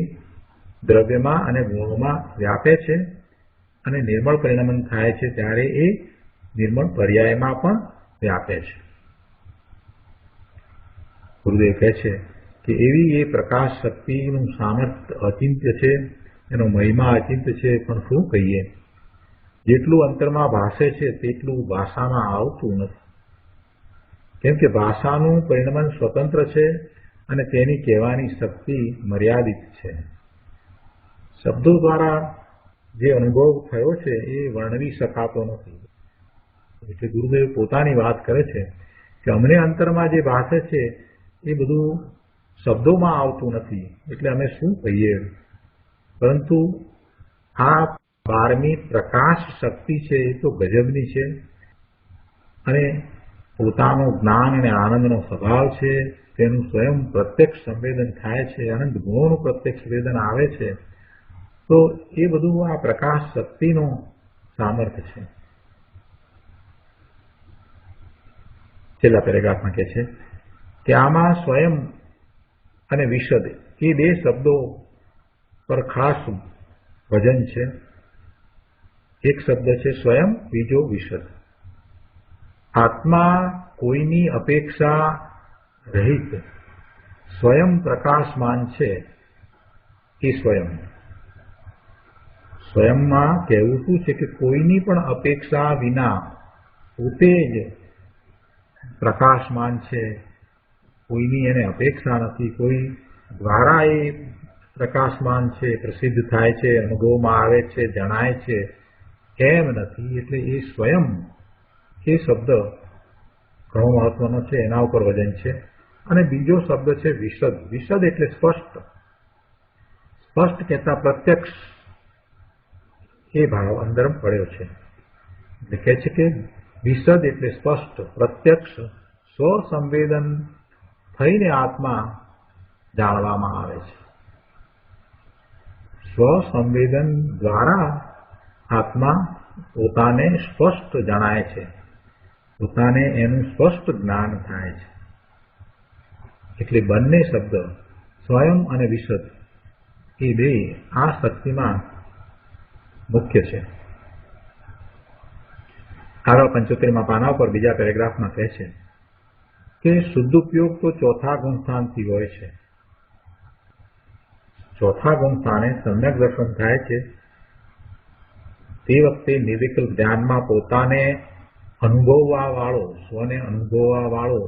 દ્રવ્યમાં અને ગુણોમાં વ્યાપે છે અને નિર્મળ પરિણમન થાય છે ત્યારે એ નિર્મળ પર્યાયમાં પણ વ્યાપે છે. ગુરુદેવ કહે છે કે એવી એ પ્રકાશ શક્તિનું સામર્થ્ય અચિંત્ય છે, એનો મહિમા અચિંત્ય છે, પણ શું કહીએ, જેટલું અંતરમાં ભાષે છે તેટલું ભાષામાં આવતું નથી. કેમ કે ભાષાનું પરિણમન સ્વતંત્ર છે અને તેની કહેવાની શક્તિ મર્યાદિત છે. શબ્દો દ્વારા જે અનુભવ થયો છે એ વર્ણવી શકાતો નથી. એટલે ગુરુદેવ પોતાની વાત કરે છે કે અમને અંતરમાં જે ભાષે છે એ બધું શબ્દોમાં આવતું નથી, એટલે અમે શું કહીએ. પરંતુ આ 12મી પ્રકાશ શક્તિ છે એ તો ગજબની છે અને પોતાનો જ્ઞાન અને આનંદનો સ્વભાવ છે, તેનું સ્વયં પ્રત્યક્ષ સંવેદન થાય છે, અનંત ગુણોનું પ્રત્યક્ષ સંવેદન આવે છે. તો એ બધું આ પ્રકાશ શક્તિનું સામર્થ્ય છે. છેલ્લા પેરેગ્રાફમાં કહે છે કે આમાં સ્વયં અને વિશદ એ બે શબ્દો પર ખાસ વજન છે. એક શબ્દ છે સ્વયં, બીજો વિશદ. આત્મા કોઈની અપેક્ષા રહિત સ્વયં પ્રકાશમાન છે એ સ્વયં. સ્વયંમાં કહેવું શું છે કે કોઈની પણ અપેક્ષા વિના પોતે જ પ્રકાશમાન છે, કોઈની એને અપેક્ષા નથી, કોઈ દ્વારા એ પ્રકાશમાન છે, પ્રસિદ્ધ થાય છે, અનુભવમાં આવે છે, જણાય છે, એમ નથી. એટલે એ સ્વયં એ શબ્દ ઘણો મહત્વનો છે, એના ઉપર વજન છે. અને બીજો શબ્દ છે વિશદ. વિશદ એટલે સ્પષ્ટ. સ્પષ્ટ કહેતા પ્રત્યક્ષ એ ભાવ અંદર પડ્યો છે. એટલે કહે છે કે વિશદ એટલે સ્પષ્ટ, પ્રત્યક્ષ, સ્વસંવેદન થઈને આત્મા જાણવામાં આવે છે. સ્વસંવેદન દ્વારા આત્મા પોતાને સ્પષ્ટ જણાય છે, પોતાને એનું સ્પષ્ટ જ્ઞાન થાય છે. એટલે બંને શબ્દ સ્વયં અને વિશદ એ બે આ શક્તિમાં મુખ્ય છે. આગળ 75માં પાના પર બીજા પેરેગ્રાફમાં કહે છે કે શુદ્ધ ઉપયોગ તો ચોથા ગુણસ્થાનથી હોય છે. ચોથા ગુણસ્થાને સમ્યક દર્શન થાય છે તે વખતે નિર્વિકલ્પ ધ્યાનમાં પોતાને અનુભવવા વાળો, સ્વને અનુભવવા વાળો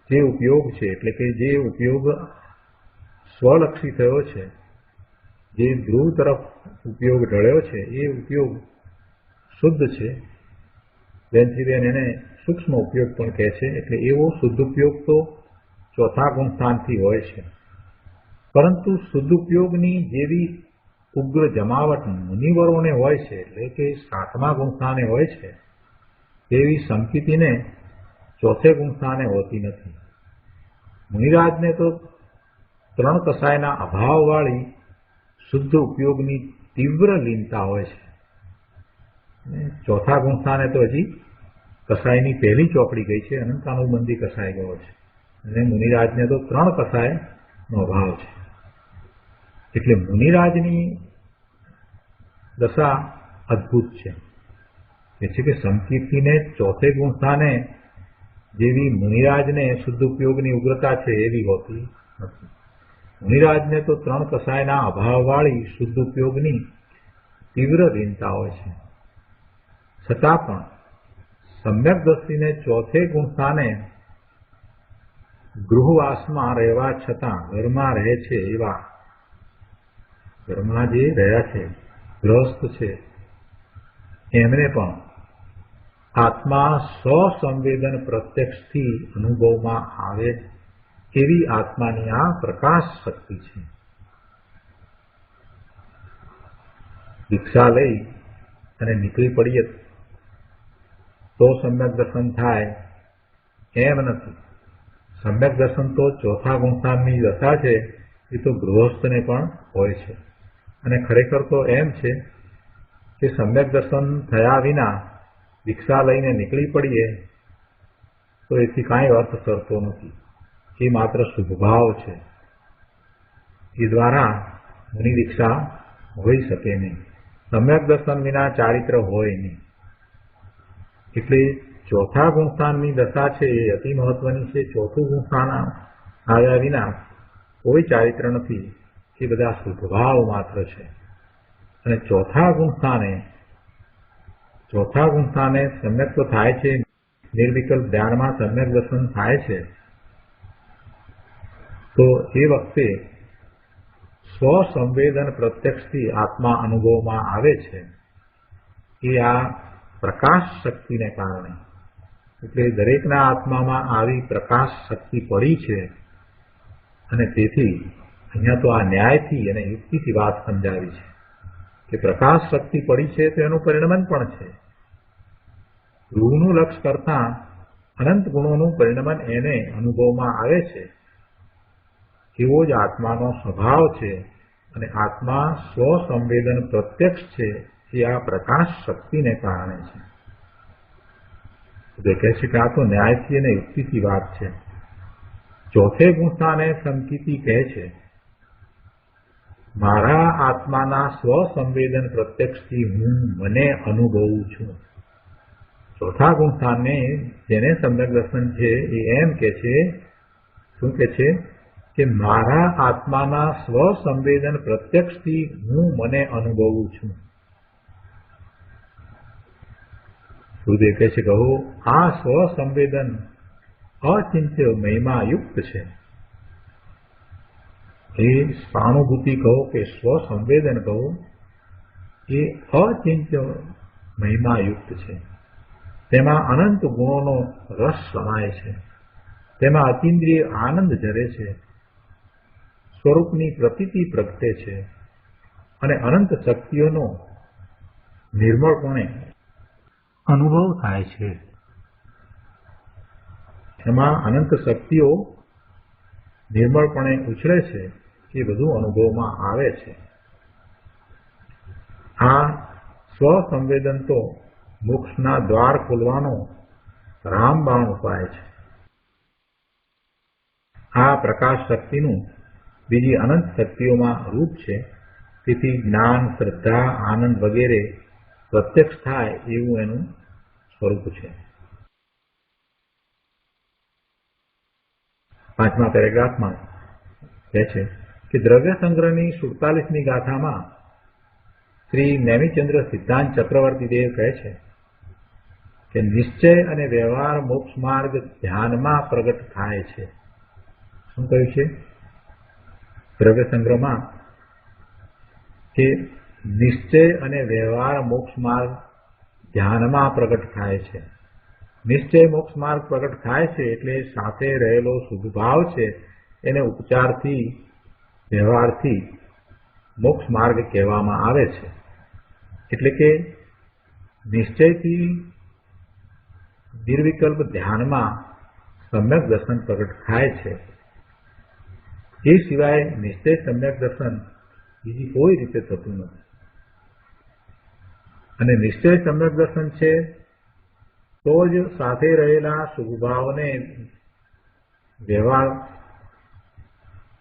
જે ઉપયોગ છે, એટલે કે જે ઉપયોગ સ્વલક્ષી થયો છે, જે ધ્રુવ તરફ ઉપયોગ ઢળ્યો છે, એ ઉપયોગ શુદ્ધ છે. બેન એને સૂક્ષ્મ ઉપયોગ પણ કહે છે. એટલે એવો શુદ્ધ ઉપયોગ તો ચોથા ગુણસ્થાનથી હોય છે. પરંતુ શુદ્ધ ઉપયોગની જેવી ઉગ્ર જમાવટ મુનિવરોને હોય છે, એટલે કે 7મા ગુણસ્થાને હોય છે, તેવી સંકિતિને ચોથે ગુણસ્થાને હોતી નથી. મુનિરાજને તો 3 કસાયના અભાવવાળી શુદ્ધ ઉપયોગની તીવ્ર લીનતા હોય છે. ચોથા ગુણસ્થાને તો હજી કસાયની પહેલી ચોપડી ગઈ છે, અનંતાનુબંધી કસાય ગયો છે, અને મુનિરાજને તો 3 કસાયનો અભાવ છે. એટલે મુનિરાજની દશા અદ્ભુત છે. એ છે કે સંકીર્તિને ચોથે ગુણસ્થાને જેવી મુનિરાજને શુદ્ધ ઉપયોગની ઉગ્રતા છે એવી હોતી નથી. મુનિરાજને તો 3 કસાયના અભાવવાળી શુદ્ધ ઉપયોગની તીવ્ર લીનતા હોય છે. છતાં પણ સમ્યક દ્રષ્ટિને ચોથે ગુણસ્થાને ગૃહવાસમાં રહેવા છતાં ઘરમાં રહે છે એવા, ઘરમાં જે રહ્યા છે, ગ્રસ્ત છે, એમને પણ આત્મા સ્વસંવેદન પ્રત્યક્ષથી અનુભવમાં આવે એવી આત્માની આ પ્રકાશ શક્તિ છે. દીક્ષા લઈ અને નીકળી પડીએ તો સમ્યક દર્શન થાય એમ નથી. સમ્યક દર્શન તો ચોથા ગુણસ્થાનની દશા છે, એ તો ગૃહસ્થને પણ હોય છે. અને ખરેખર તો એમ છે કે સમ્યક દર્શન થયા વિના દીક્ષા લઈને નીકળી પડીએ તો એથી કાંઈ અર્થ સરતો નથી. એ માત્ર શુભભાવ છે. એ દ્વારા મુનિ દીક્ષા હોઈ શકે નહીં. સમ્યક દર્શન વિના ચારિત્ર હોય નહીં. એટલે ચોથા ગુણસ્થાનની દશા છે એ અતિ મહત્વની છે. ચોથું ગુણસ્થાન આવ્યા વિના કોઈ ચારિત્ર નથી. એ બધા શુભભાવ માત્ર છે. અને ચોથા ગુણસ્થાને સમ્યક તો થાય છે, નિર્વિકલ્પ ધ્યાનમાં સમ્યક દર્શન થાય છે. તો એ વખતે સ્વસંવેદન પ્રત્યક્ષથી આત્મા અનુભવમાં આવે છે. એ આ પ્રકાશ શક્તિને કારણે, એટલે દરેકના આત્મામાં આવી પ્રકાશ શક્તિ પડી છે. અને તેથી અહીંયા તો આ ન્યાયથી અને યુક્તિથી વાત સમજાવી છે કે પ્રકાશ શક્તિ પડી છે તો એનું પરિણમન પણ છે. રૂનું લક્ષ કરતા અનંત ગુણોનું પરિણમન એને અનુભવમાં આવે છે. એવો જ આત્માનો સ્વભાવ છે. અને આત્મા સ્વસંવેદન પ્રત્યક્ષ છે એ આ પ્રકાશ શક્તિને કારણે છે. તે કહે છે કે આ તો ન્યાયથી અને યુક્તિથી વાત છે. ચોથે ગુણસ્થાને સંકિતિ કહે છે, મારા આત્માના સ્વસંવેદન પ્રત્યક્ષથી હું મને અનુભવું છું. ચોથા ગુણસ્થાનને જેને સમ્યક દર્શન છે એ એમ કે છે, શું કે છે કે મારા આત્માના સ્વસંવેદન પ્રત્યક્ષથી હું મને અનુભવું છું. સુદેવ કહે છે કહો આ સ્વસંવેદન અચિંત્ય મહિમાયુક્ત છે. એ સ્વાનુભૂતિ કહો કે સ્વસંવેદન કહો એ અચિંત્ય મહિમાયુક્ત છે. તેમાં અનંત ગુણોનો રસ સમાય છે. તેમાં અતિન્દ્રિય આનંદ ઝરે છે. સ્વરૂપની પ્રતીતિ પ્રગટે છે. અને અનંત શક્તિઓનો નિર્મળપણે અનુભવ થાય છે. એમાં અનંત શક્તિઓ નિર્મળપણે ઉછળે છે. એ બધું અનુભવમાં આવે છે. આ સ્વસંવેદન તો મોક્ષના દ્વાર ખોલવાનો રામબાણ ઉપાય છે. આ પ્રકાશ શક્તિનું બીજી અનંત શક્તિઓમાં રૂપ છે. તેથી જ્ઞાન, શ્રદ્ધા, આનંદ વગેરે પ્રત્યક્ષ થાય એવું એનું સ્વરૂપ છે. 5મા પેરેગ્રાફમાં કહે છે કે દ્રવ્ય સંગ્રહની 47મી ગાથામાં શ્રી નેમિચંદ્ર સિદ્ધાંત ચક્રવર્તી દેવ કહે છે કે નિશ્ચય અને વ્યવહાર મોક્ષ માર્ગ ધ્યાનમાં પ્રગટ થાય છે. શું કહ્યું છે દ્રવ્ય સંગ્રહમાં? કે નિશ્ચય અને વ્યવહાર મોક્ષ માર્ગ ધ્યાનમાં પ્રગટ થાય છે. નિશ્ચય મોક્ષ માર્ગ પ્રગટ થાય છે એટલે સાથે રહેલો શુભ ભાવ છે એને ઉપચારથી, વ્યવહારથી મોક્ષ માર્ગ કહેવામાં આવે છે. એટલે કે નિશ્ચયથી નિર્વિકલ્પ ધ્યાનમાં સમ્યક દર્શન પ્રગટ થાય છે. એ સિવાય નિશ્ચય સમ્યક દર્શન બીજી કોઈ રીતે થતું નથી. અને નિશ્ચય સમ્યક દર્શન છે તો જ સાથે રહેલા શુભભાવને વ્યવહાર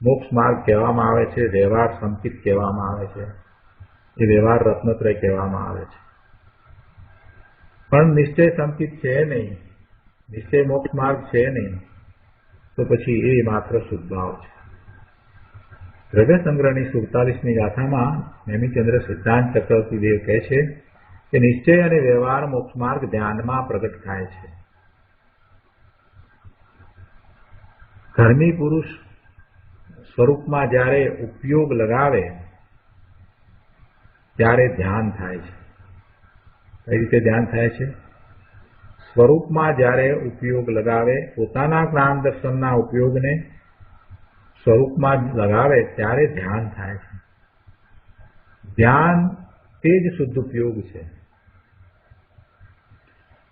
મોક્ષ માર્ગ કહેવામાં આવે છે. વ્યવહાર સંકિત કહેવામાં આવે છે. એ વ્યવહાર રત્નત્રય કહેવામાં આવે છે. પણ નિશ્ચય સંકિત છે નહીં, નિશ્ચય મોક્ષ માર્ગ છે નહીં, તો પછી એ માત્ર શુભભાવ છે. દ્રવ્ય સંગ્રહની 47મી ગાથામાં નેમિચંદ્ર સિદ્ધાંત ચક્રવર્તી દેવ કહે છે કે નિશ્ચય અને વ્યવહાર મોક્ષ માર્ગ ધ્યાનમાં પ્રગટ થાય છે. ધર્મી પુરુષ સ્વરૂપમાં જ્યારે ઉપયોગ લગાવે ત્યારે ધ્યાન થાય છે. કઈ રીતે ધ્યાન થાય છે? સ્વરૂપમાં જ્યારે ઉપયોગ લગાવે, પોતાના જ્ઞાન દર્શનના ઉપયોગને સ્વરૂપમાં લગાવે ત્યારે ધ્યાન થાય છે. ધ્યાન તે જ શુદ્ધ ઉપયોગ છે.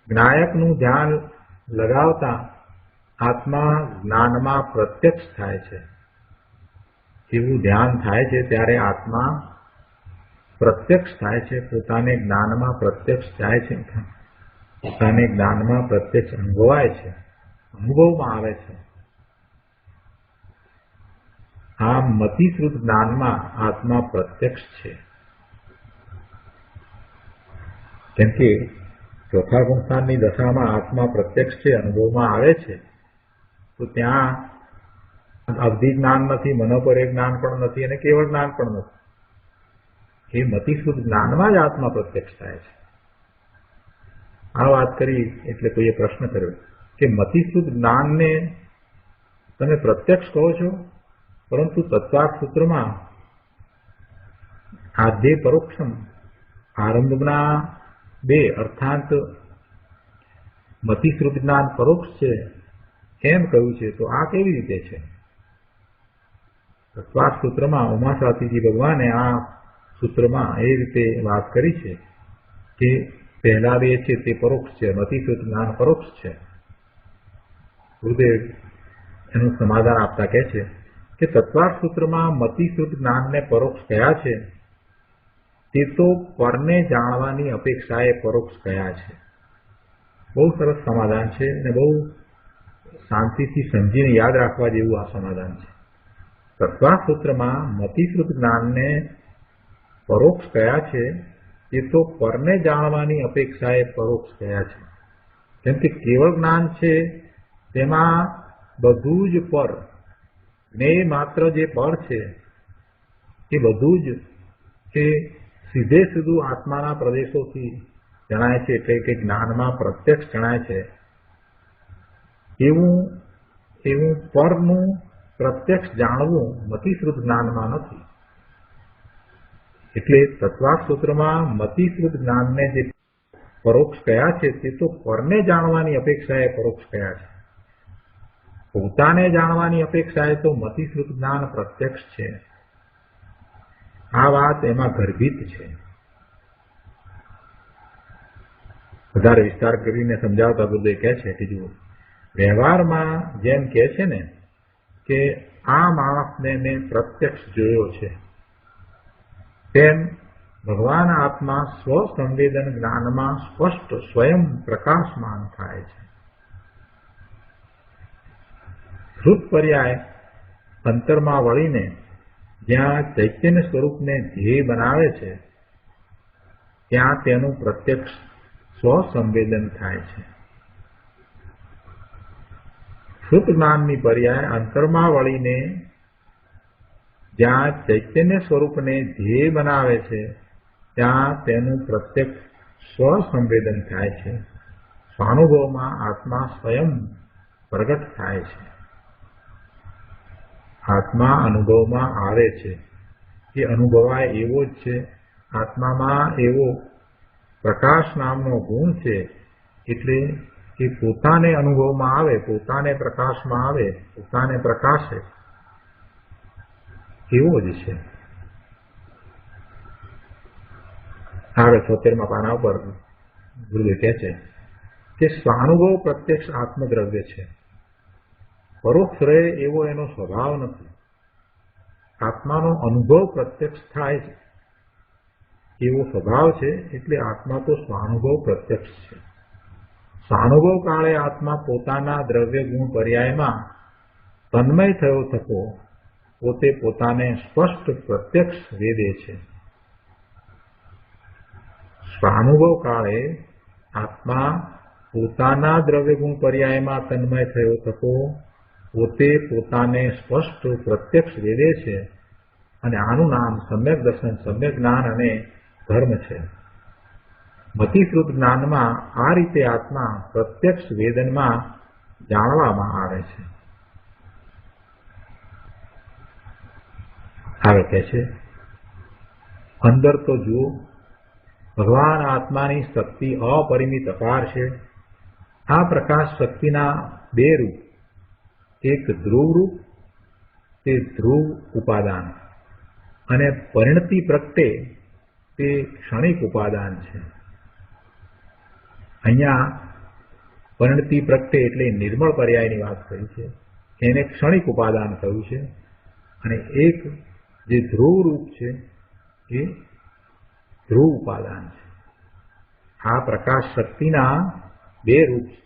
જ્ઞાયકનું ધ્યાન લગાવતા આત્મા જ્ઞાનમાં પ્રત્યક્ષ થાય છે. એવું ધ્યાન થાય છે ત્યારે આત્મા પ્રત્યક્ષ થાય છે. પોતાને જ્ઞાનમાં પ્રત્યક્ષ થાય છે. પોતાને જ્ઞાનમાં પ્રત્યક્ષ અનુભવાય છે, અનુભવમાં આવે છે. આ મતિશ્રુત જ્ઞાનમાં આત્મા પ્રત્યક્ષ છે. કેમ કે ચોથા ગુણસ્થાનની દશામાં આત્મા પ્રત્યક્ષ છે, અનુભવમાં આવે છે, તો ત્યાં અવધિ જ્ઞાન નથી, મનોપર્ય જ્ઞાન પણ નથી અને કેવળ જ્ઞાન પણ નથી. એ મતિશ્રુત જ્ઞાનમાં જ આત્મા પ્રત્યક્ષ થાય છે. આ વાત કરી એટલે કોઈએ પ્રશ્ન કર્યો કે મતિશ્રુત જ્ઞાનને તમે પ્રત્યક્ષ કહો છો, પરંતુ તત્વાર્થ સૂત્રમાં આદ્ય પરોક્ષમ આરંભના બે અર્થાંત મતિશ્રુત જ્ઞાન પરોક્ષ છે એમ કહ્યું છે, તો આ કેવી રીતે છે? તત્વાર્થ સૂત્રમાં ઉમાશ્રાતીજી ભગવાને આ સૂત્રમાં એ રીતે વાત કરી છે કે પહેલા બે છે તે પરોક્ષ છે, મતિશ્રુત જ્ઞાન પરોક્ષ છે. ગુરુદેવ એનું સમાધાન આપતા કહે છે કે તત્વાર્થ સૂત્રમાં મતિશ્રુત જ્ઞાનને પરોક્ષ કયા છે તે તો પરને જાણવાની અપેક્ષાએ પરોક્ષ કયા છે. બહુ સરસ સમાધાન છે અને બહુ શાંતિથી સમજીને યાદ રાખવા જેવું આ સમાધાન છે. તત્વાર્થ સૂત્રમાં મતિશ્રુત જ્ઞાનને પરોક્ષ કયા છે તે તો પરને જાણવાની અપેક્ષાએ પરોક્ષ કયા છે. કેમ કે કેવળ જ્ઞાન છે તેમાં બધું જ પર, જ્ઞેય માત્ર જે પર છે એ બધું જ એ સીધે સીધું આત્માના પ્રદેશોથી જણાય છે, એટલે કે જ્ઞાનમાં પ્રત્યક્ષ જણાય છે. એવું પરનું પ્રત્યક્ષ જાણવું મતિશ્રુત જ્ઞાનમાં નથી. એટલે તત્વાર્થ સૂત્રમાં મતિશ્રુત જ્ઞાનને જે પરોક્ષ કયા છે તે તો પરને જાણવાની અપેક્ષાએ પરોક્ષ કયા છે. પોતાને જાણવાની અપેક્ષાએ તો મતિશ્રુત જ્ઞાન પ્રત્યક્ષ છે. આ વાત એમાં ગર્ભિત છે. વધારે વિસ્તાર કરીને સમજાવતા ગુરુદેવ કહે છે કે જુઓ, વ્યવહારમાં જેમ કહે છે ને કે આ માણસને મેં પ્રત્યક્ષ જોયો છે, તેમ ભગવાન આત્મા સ્વસંવેદન જ્ઞાનમાં સ્પષ્ટ સ્વયં પ્રકાશમાન થાય છે. શ્રુત પર્યાય અંતરમાં વળીને જ્યાં ચૈતન્ય સ્વરૂપને ધ્યેય બનાવે છે ત્યાં તેનું પ્રત્યક્ષ સ્વસંવેદન થાય છે. શ્રુત જ્ઞાનની પર્યાય અંતરમાં વળીને જ્યાં ચૈતન્ય સ્વરૂપને ધ્યેય બનાવે છે ત્યાં તેનું પ્રત્યક્ષ સ્વસંવેદન થાય છે. સ્વાનુભવમાં આત્મા સ્વયં પ્રગટ થાય છે. આત્મા અનુભવમાં આવે છે, એ અનુભવાય એવો જ છે. આત્મામાં એવો પ્રકાશ નામનો ગુણ છે, એટલે એ પોતાને અનુભવમાં આવે, પોતાને પ્રકાશમાં આવે, પોતાને પ્રકાશે એવો જ છે. આગળ 76મા પાના ઉપર ગુરુદેવ કહે છે કે સ્વાનુભવ પ્રત્યક્ષ આત્મદ્રવ્ય છે, પરોક્ષ રહે એવો એનો સ્વભાવ નથી. આત્માનો અનુભવ પ્રત્યક્ષ થાય છે એવો સ્વભાવ છે, એટલે આત્મા તો સ્વાનુભવ પ્રત્યક્ષ છે. સ્વાનુભવ કાળે આત્મા પોતાના દ્રવ્ય ગુણ પર્યાયમાં તન્મય થયો થકો પોતે પોતાને સ્પષ્ટ પ્રત્યક્ષ વેદે છે. સ્વાનુભવ કાળે આત્મા પોતાના દ્રવ્ય ગુણ પર્યાયમાં તન્મય થયો થકો પોતે પોતાને સ્પષ્ટ પ્રત્યક્ષ વેદે છે. અને આનું નામ સમ્યક દર્શન, સમ્યક જ્ઞાન અને ધર્મ છે. મતિશ્રુત જ્ઞાનમાં આ રીતે આત્મા પ્રત્યક્ષ વેદનમાં જાણવામાં આવે છે. આગળ કહે છે, અંદર તો જુઓ, ભગવાન આત્માની શક્તિ અપરિમિત અપાર છે. આ પ્રકાશ શક્તિના બે રૂપ, એક ધ્રુવ રૂપ, તે ધ્રુવ ઉપાદાન, અને પરિણતિ પ્રગટે તે ક્ષણિક ઉપાદાન છે. અહીંયા પરિણતિ પ્રગટે એટલે નિર્મળ પર્યાયની વાત કરી છે, એને ક્ષણિક ઉપાદાન કહ્યું છે. અને એક જે ધ્રુવ રૂપ છે એ ધ્રુવ ઉપાદાન છે. આ પ્રકાશ શક્તિના બે રૂપ છે.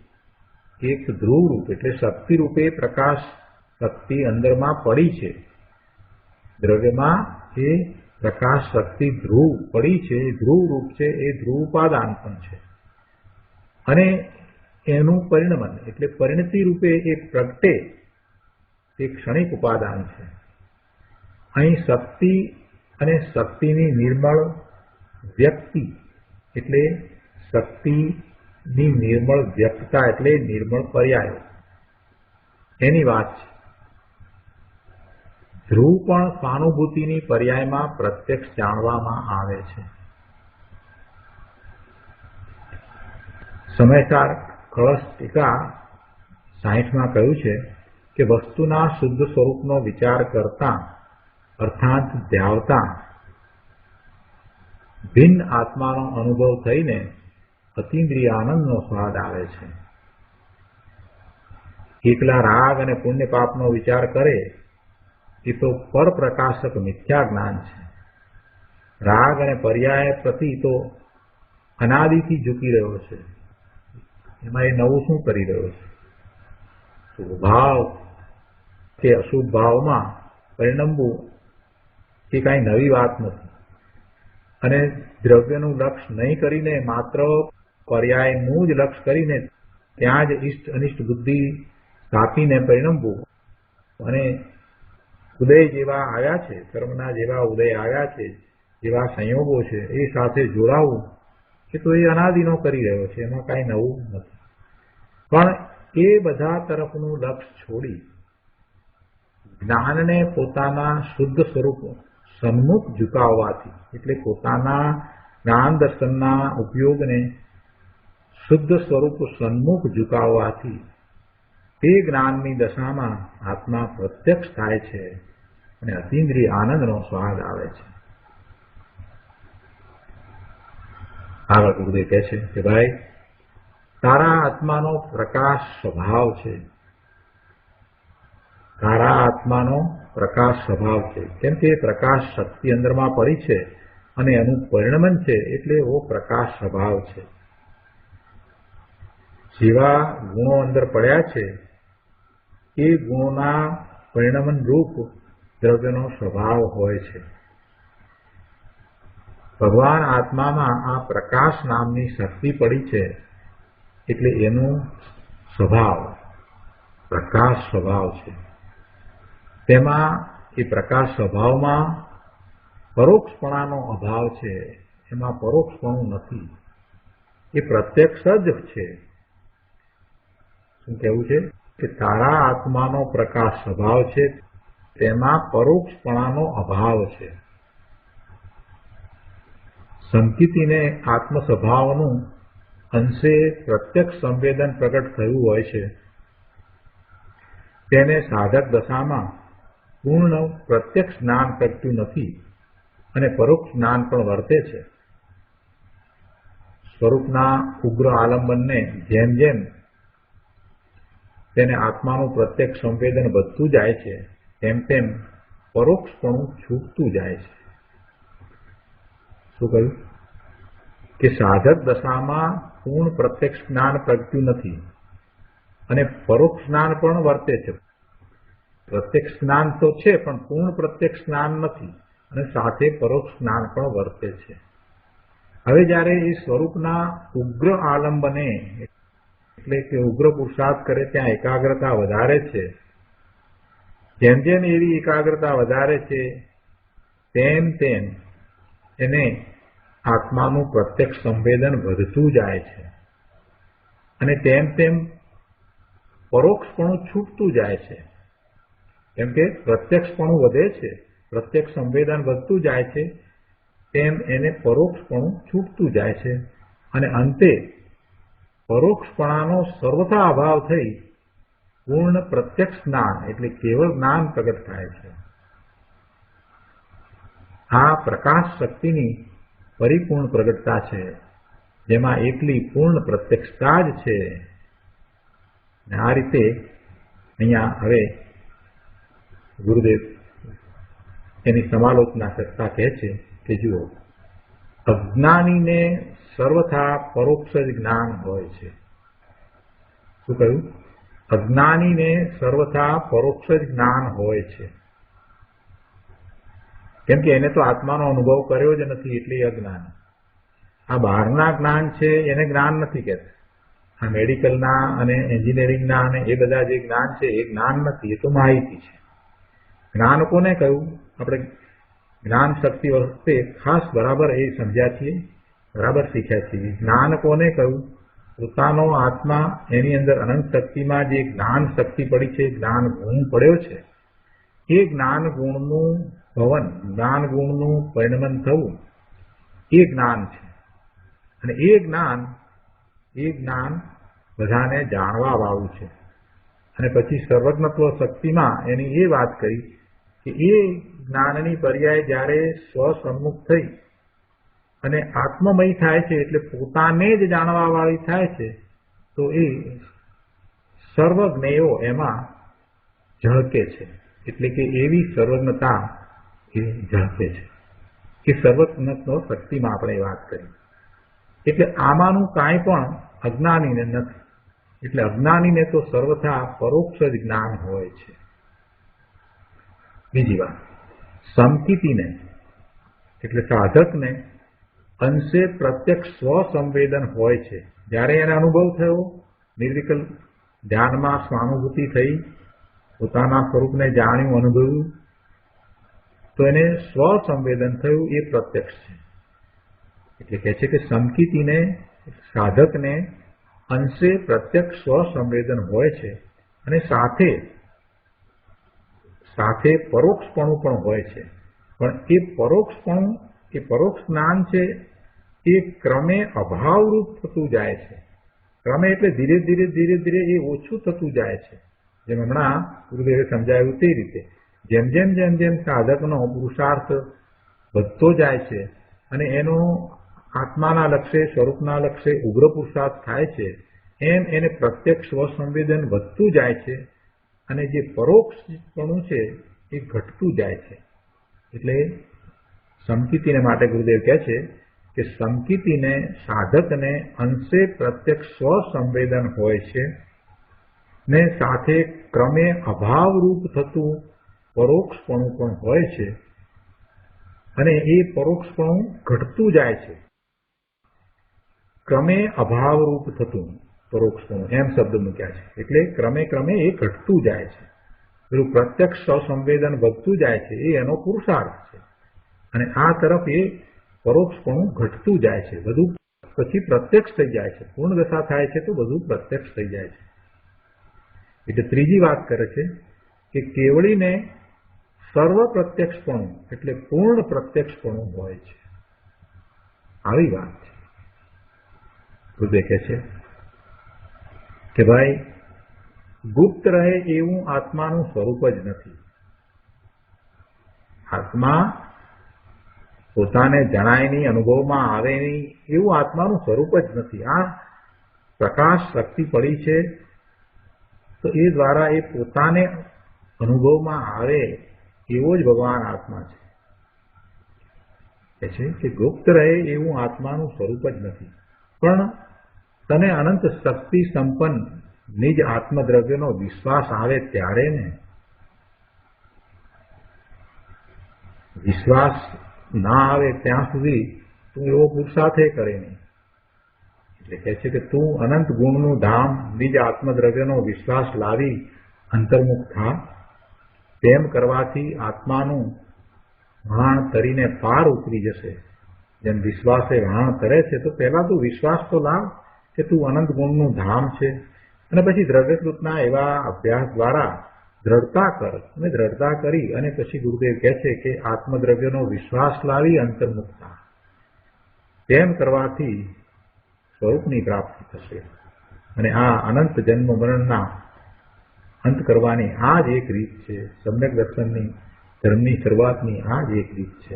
એક ધ્રુવ રૂપ એટલે શક્તિ રૂપે પ્રકાશ શક્તિ અંદરમાં પડી છે, દ્રવ્યમાં એ પ્રકાશ શક્તિ ધ્રુવ પડી છે, એ ધ્રુવ રૂપ છે, એ ધ્રુવ ઉપાદાન પણ છે. અને એનું પરિણમન એટલે પરિણતિ રૂપે એ પ્રગટે તે ક્ષણિક ઉપાદાન છે. અહીં શક્તિ અને શક્તિની નિર્મળ વ્યક્તિ એટલે શક્તિની નિર્મળ વ્યક્તતા એટલે નિર્મળ પર્યાય એની વાત છે. ધ્રુવ પણ સ્વાનુભૂતિની પર્યાયમાં પ્રત્યક્ષ જાણવામાં આવે છે. સમયસાર કળશ ટીકા 60માં કહ્યું છે કે વસ્તુના શુદ્ધ સ્વરૂપનો વિચાર કરતા અર્થાત ધ્યાવતા ભિન્ન આત્માનો અનુભવ થઈને અતિન્દ્રિય આનંદનો સ્વાદ આવે છે. એકલા રાગ અને પુણ્ય પાપનો વિચાર કરે એ તો પરપ્રકાશક મિથ્યા જ્ઞાન છે. રાગ અને પર્યાય પ્રતિ તો અનાદિથી ઝૂકી રહ્યો છે. એમાં એ નવું શું કરી રહ્યો છે? શુભ ભાવ કે અશુભ ભાવમાં પરિણમવું એ કાંઈ નવી વાત નથી. અને દ્રવ્યનું લક્ષ્ય નહીં કરીને માત્ર પર્યાયનું જ લક્ષ્ય કરીને ત્યાં જ ઇષ્ટ અનિષ્ટ બુદ્ધિ સ્થાપીને પરિણમવું અને ઉદય જેવા આવ્યા છે, કર્મના જેવા ઉદય આવ્યા છે, જેવા સંયોગો છે એ સાથે જોડાવું એ તો એ અનાદિનો કરી રહ્યો છે, એમાં કાંઈ નવું નથી. પણ એ બધા તરફનું લક્ષ્ય છોડી જ્ઞાનને પોતાના શુદ્ધ સ્વરૂપ સન્મુખ ઝુકાવવાથી એટલે પોતાના જ્ઞાન દર્શનના ઉપયોગને શુદ્ધ સ્વરૂપ સન્મુખ ઝુકાવવાથી તે જ્ઞાનની દશામાં આત્મા પ્રત્યક્ષ થાય છે અને અતિન્દ્રિય આનંદનો સ્વાદ આવે છે. આગળ ગુરુદેવ કહે છે કે ભાઈ તારા આત્માનો પ્રકાશ સ્વભાવ છે. તારા આત્માનો પ્રકાશ સ્વભાવ છે. કેમ કે પ્રકાશ શક્તિ અંદરમાં પડી છે અને એનું પરિણમન છે એટલે એવો પ્રકાશ સ્વભાવ છે. જેવા ગુણો અંદર પડ્યા છે એ ગુણોના પરિણમન રૂપ દ્રવ્યનો સ્વભાવ હોય છે. ભગવાન આત્મામાં આ પ્રકાશ નામની શક્તિ પડી છે એટલે એનો સ્વભાવ પ્રકાશ સ્વભાવ છે. તેમાં એ પ્રકાશ સ્વભાવમાં પરોક્ષપણાનો અભાવ છે. એમાં પરોક્ષપણું નથી. એ પ્રત્યક્ષ જ છે. શું કહેવું છે કે તારા આત્માનો પ્રકાશ સ્વભાવ છે, તેમાં પરોક્ષપણાનો અભાવ છે. સંકિતિને આત્મ સ્વભાવનું અંશે પ્રત્યક્ષ સંવેદન પ્રગટ થયું હોય છે. તેને સાધક દશામાં પૂર્ણ પ્રત્યક્ષ જ્ઞાન પ્રગટ્યું નથી અને પરોક્ષ જ્ઞાન પણ વર્તે છે. સ્વરૂપના ઉગ્ર આલંબનને જેમ જેમ તેને આત્માનું પ્રત્યક્ષ સંવેદન વધતું જાય છે તેમ તેમ પરોક્ષપણું છૂટતું જાય છે. શું કહ્યું કે સાધક દશામાં પૂર્ણ પ્રત્યક્ષ જ્ઞાન પ્રગટ્યું નથી અને પરોક્ષ જ્ઞાન પણ વર્તે છે. પ્રત્યક્ષ જ્ઞાન તો છે પણ પૂર્ણ પ્રત્યક્ષ જ્ઞાન નથી અને સાથે પરોક્ષ જ્ઞાન પણ વર્તે છે. હવે જ્યારે એ સ્વરૂપના ઉગ્ર આલંબને એટલે કે ઉગ્ર પુરુષાર્થ કરે ત્યાં એકાગ્રતા વધારે છે. જેમ જેમ એવી એકાગ્રતા વધારે છે તેમ તેમ એને આત્માનું પ્રત્યક્ષ સંવેદન વધતું જાય છે અને તેમ તેમ પરોક્ષપણું છૂટતું જાય છે. કેમ કે પ્રત્યક્ષપણું વધે છે, પ્રત્યક્ષ સંવેદન વધતું જાય છે તેમ એને પરોક્ષપણું છૂટતું જાય છે અને અંતે પરોક્ષપણાનો સર્વથા અભાવ થઈ પૂર્ણ પ્રત્યક્ષ જ્ઞાન એટલે કેવળ જ્ઞાન પ્રગટ થાય છે. આ પ્રકાશ શક્તિની પરિપૂર્ણ પ્રગટતા છે જેમાં એકલી પૂર્ણ પ્રત્યક્ષતા જ છે. આ રીતે અહીંયા હવે ગુરુદેવ એની સમાલોચના કરતા કહે છે કે જુઓ, અજ્ઞાનીને સર્વથા પરોક્ષ જ જ્ઞાન હોય છે. શું કહ્યું? અજ્ઞાનીને સર્વથા પરોક્ષ જ જ્ઞાન હોય છે. કેમ કે એને તો આત્માનો અનુભવ કર્યો જ નથી એટલે એ અજ્ઞાન. આ બહારના જ્ઞાન છે એને જ્ઞાન નથી કહેતા. આ મેડિકલના અને એન્જિનિયરિંગના અને એ બધા જે જ્ઞાન છે એ જ્ઞાન નથી, એ તો માહિતી છે. જ્ઞાન કોને કહ્યું? આપણે જ્ઞાન શક્તિ વખતે ખાસ બરાબર એ સમજ્યા છીએ, બરાબર શીખ્યા છીએ. જ્ઞાન કોને કહ્યું? પોતાનો આત્મા એની અંદર અનંત શક્તિમાં જે જ્ઞાન શક્તિ પડી છે, જ્ઞાન ગુણ પડ્યો છે, એ જ્ઞાન ગુણનું ભવન, જ્ઞાન ગુણનું પરિણમન થવું એ જ્ઞાન છે. અને એ જ્ઞાન બધાને જાણવા વાળું છે. અને પછી સર્વજ્ઞત્વ શક્તિમાં એની એ વાત કરી કે એ જ્ઞાનની પર્યાય જ્યારે સ્વસન્મુખ થઈ અને આત્મમય થાય છે, એટલે પોતાને જ જાણવા વાળી થાય છે, તો એ સર્વજ્ઞેયો એમાં ઝળકે છે. એટલે કે એવી સર્વજ્ઞતા એ ઝળકે છે કે સર્વજ્ઞત્વ શક્તિમાં આપણે વાત કરી. એટલે આમાંનું કાંઈ પણ અજ્ઞાનીને નથી. એટલે અજ્ઞાનીને તો સર્વથા પરોક્ષ જ જ્ઞાન હોય છે. બીજી વાત, સમકિતિને એટલે સાધકને અંશે પ્રત્યક્ષ સ્વસંવેદન હોય છે. જ્યારે એને અનુભવ થયો, નિર્વિકલ્પ ધ્યાનમાં સ્વાનુભૂતિ થઈ, પોતાના સ્વરૂપને જાણ્યું, અનુભવ્યું, તો એને સ્વસંવેદન થયું, એ પ્રત્યક્ષ છે. એટલે કહે છે કે સમકિતિને સાધકને અંશે પ્રત્યક્ષ સ્વસંવેદન હોય છે અને સાથે પરોક્ષપણું પણ હોય છે. પણ એ પરોક્ષપણું, એ પરોક્ષ જ્ઞાન છે, એ ક્રમે અભાવરૂપ થતું જાય છે. ક્રમે એટલે ધીરે ધીરે એ ઓછું થતું જાય છે. જેમ હમણાં ગુરુદેવે સમજાવ્યું તે રીતે જેમ સાધકનો પુરુષાર્થ વધતો જાય છે અને એનો આત્માના લક્ષ્ય, સ્વરૂપના લક્ષ્ય ઉગ્ર પુરુષાર્થ થાય છે, એમ એને પ્રત્યક્ષ સ્વસંવેદન વધતું જાય છે અને જે પરોક્ષપણું છે એ ઘટતું જાય છે. એટલે સમકિતિને માટે ગુરુદેવ કહે છે કે સમકિતિને સાધકને અંશે પ્રત્યક્ષ સ્વસંવેદન હોય છે ને સાથે ક્રમે અભાવરૂપ થતું પરોક્ષપણું પણ હોય છે અને એ પરોક્ષપણું ઘટતું જાય છે. ક્રમે અભાવરૂપ થતું પરોક્ષપણું એમ શબ્દ મૂક્યા છે. એટલે ક્રમે એ ઘટતું જાય છે. પેલું પ્રત્યક્ષ સ્વસંવેદન વધતું જાય છે, એ એનો પુરુષાર્થ છે. અને આ તરફ એ પરોક્ષપણું ઘટતું જાય છે. બધું પછી પ્રત્યક્ષ થઈ જાય છે. પૂર્ણ દશા થાય છે તો બધું પ્રત્યક્ષ થઈ જાય છે. એટલે ત્રીજી વાત કરે છે કે કેવળીને સર્વ પ્રત્યક્ષપણું એટલે પૂર્ણ પ્રત્યક્ષપણું હોય છે. આવી વાત છે. ગુરુદેવ કહે છે કે ભાઈ ગુપ્ત રહે એવું આત્માનું સ્વરૂપ જ નથી. આત્મા પોતાને જણાય નહીં, અનુભવમાં આવે નહીં એવું આત્માનું સ્વરૂપ જ નથી. આ પ્રકાશ શક્તિ પડી છે તો એ દ્વારા એ પોતાને અનુભવમાં આવે એવો જ ભગવાન આત્મા છે. કહે છે કે ગુપ્ત રહે એવું આત્માનું સ્વરૂપ જ નથી. પણ તને અનંત શક્તિ સંપન્ન નિજ આત્મદ્રવ્યનો વિશ્વાસ આવે ત્યારે ને, વિશ્વાસ ના આવે ત્યાં સુધી તું એવો પુરુષાર્થ કરે નહીં. એટલે કહે છે કે તું અનંત ગુણનું ધામ નિજ આત્મદ્રવ્યનો વિશ્વાસ લાવી અંતર્મુખ થા. તેમ કરવાથી આત્માનું વહાણ તરીને પાર ઉતરી જશે. જેમ વિશ્વાસે વહાણ તરે છે તો પહેલા તું વિશ્વાસ તો લાવ કે તું અનંત ગુણનું ધામ છે, અને પછી દ્રવ્યકૃતના એવા અભ્યાસ દ્વારા દ્રઢતા કર. અને દ્રઢતા કરી અને પછી ગુરુદેવ કહે છે કે આત્મદ્રવ્યનો વિશ્વાસ લાવી અંતર્મુખતા. તેમ કરવાથી સ્વરૂપની પ્રાપ્તિ થશે. અને આ અનંત જન્મ મરણના અંત કરવાની આ જ એક રીત છે. સમ્યક દર્શનની ધર્મની શરૂઆતની આ જ એક રીત છે.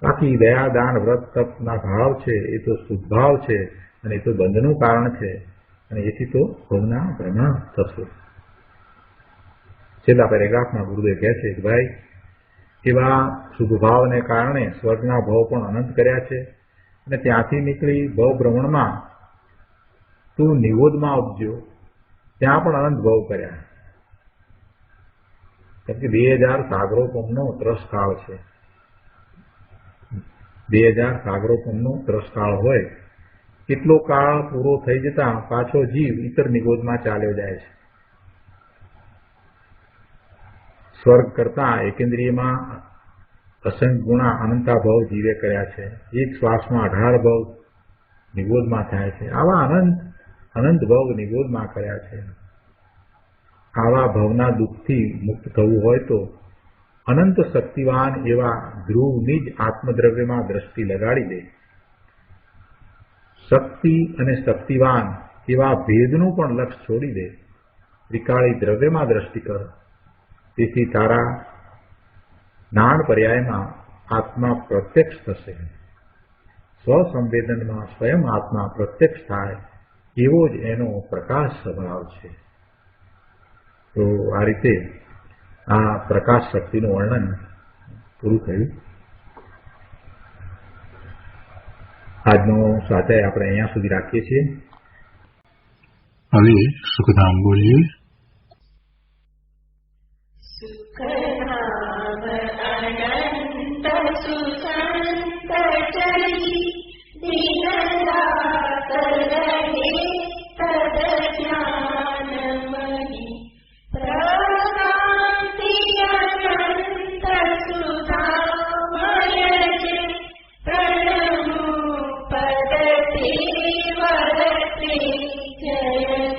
બાકી દયા, દાન, વ્રત, તપના ભાવ છે એ તો શુદ્ધ ભાવ છે અને એ તો બંધનું કારણ છે અને એથી તો ભવના ભ્રમણ થશે. છેલ્લા પેરેગ્રાફમાં ગુરુદેવ કહે છે કે ભાઈ એવા શુભ ભાવને કારણે સ્વર્ગના ભાવ પણ અનંત કર્યા છે અને ત્યાંથી નીકળી ભવ ભ્રમણમાં તું નિવોદમાં ઉપજો, ત્યાં પણ અનંત ભાવ કર્યા. કેમ કે 2000 સાગરોપમનો ત્રસકાળ છે 2000 સાગરોપમનો ત્રસકાળ હોય એટલો કાળ પૂરો થઈ જતા પાછો જીવ ઇતર નિગોદમાં ચાલ્યો જાય છે. સ્વર્ગ કરતા એકેન્દ્રિયમાં અસંખ્ય ગુણા અનંતા ભવ જીવે કર્યા છે. એક શ્વાસમાં 18 ભવ નિગોદમાં થાય છે. આવા અનંત ભવ નિગોદમાં કર્યા છે. આવા ભવના દુઃખથી મુક્ત થવું હોય તો અનંત શક્તિવાન એવા ધ્રુવની જ આત્મદ્રવ્યમાં દ્રષ્ટિ લગાડી દે. શક્તિ અને શક્તિવાન એવા ભેદનું પણ લક્ષ છોડી દે. ત્રિકાળી દ્રવ્યમાં દ્રષ્ટિ કર. તેથી તારા નાણ પર્યાયમાં આત્મા પ્રત્યક્ષ થશે. સ્વસંવેદનમાં સ્વયં આત્મા પ્રત્યક્ષ થાય એવો જ એનો પ્રકાશ સ્વભાવ છે. તો આ રીતે આ પ્રકાશ શક્તિનું વર્ણન પૂરું થયું. આજનો સ્વાધ્યાય આપણે અહીંયા સુધી રાખીએ છીએ. હવે સુખધામ બોલીએ. जय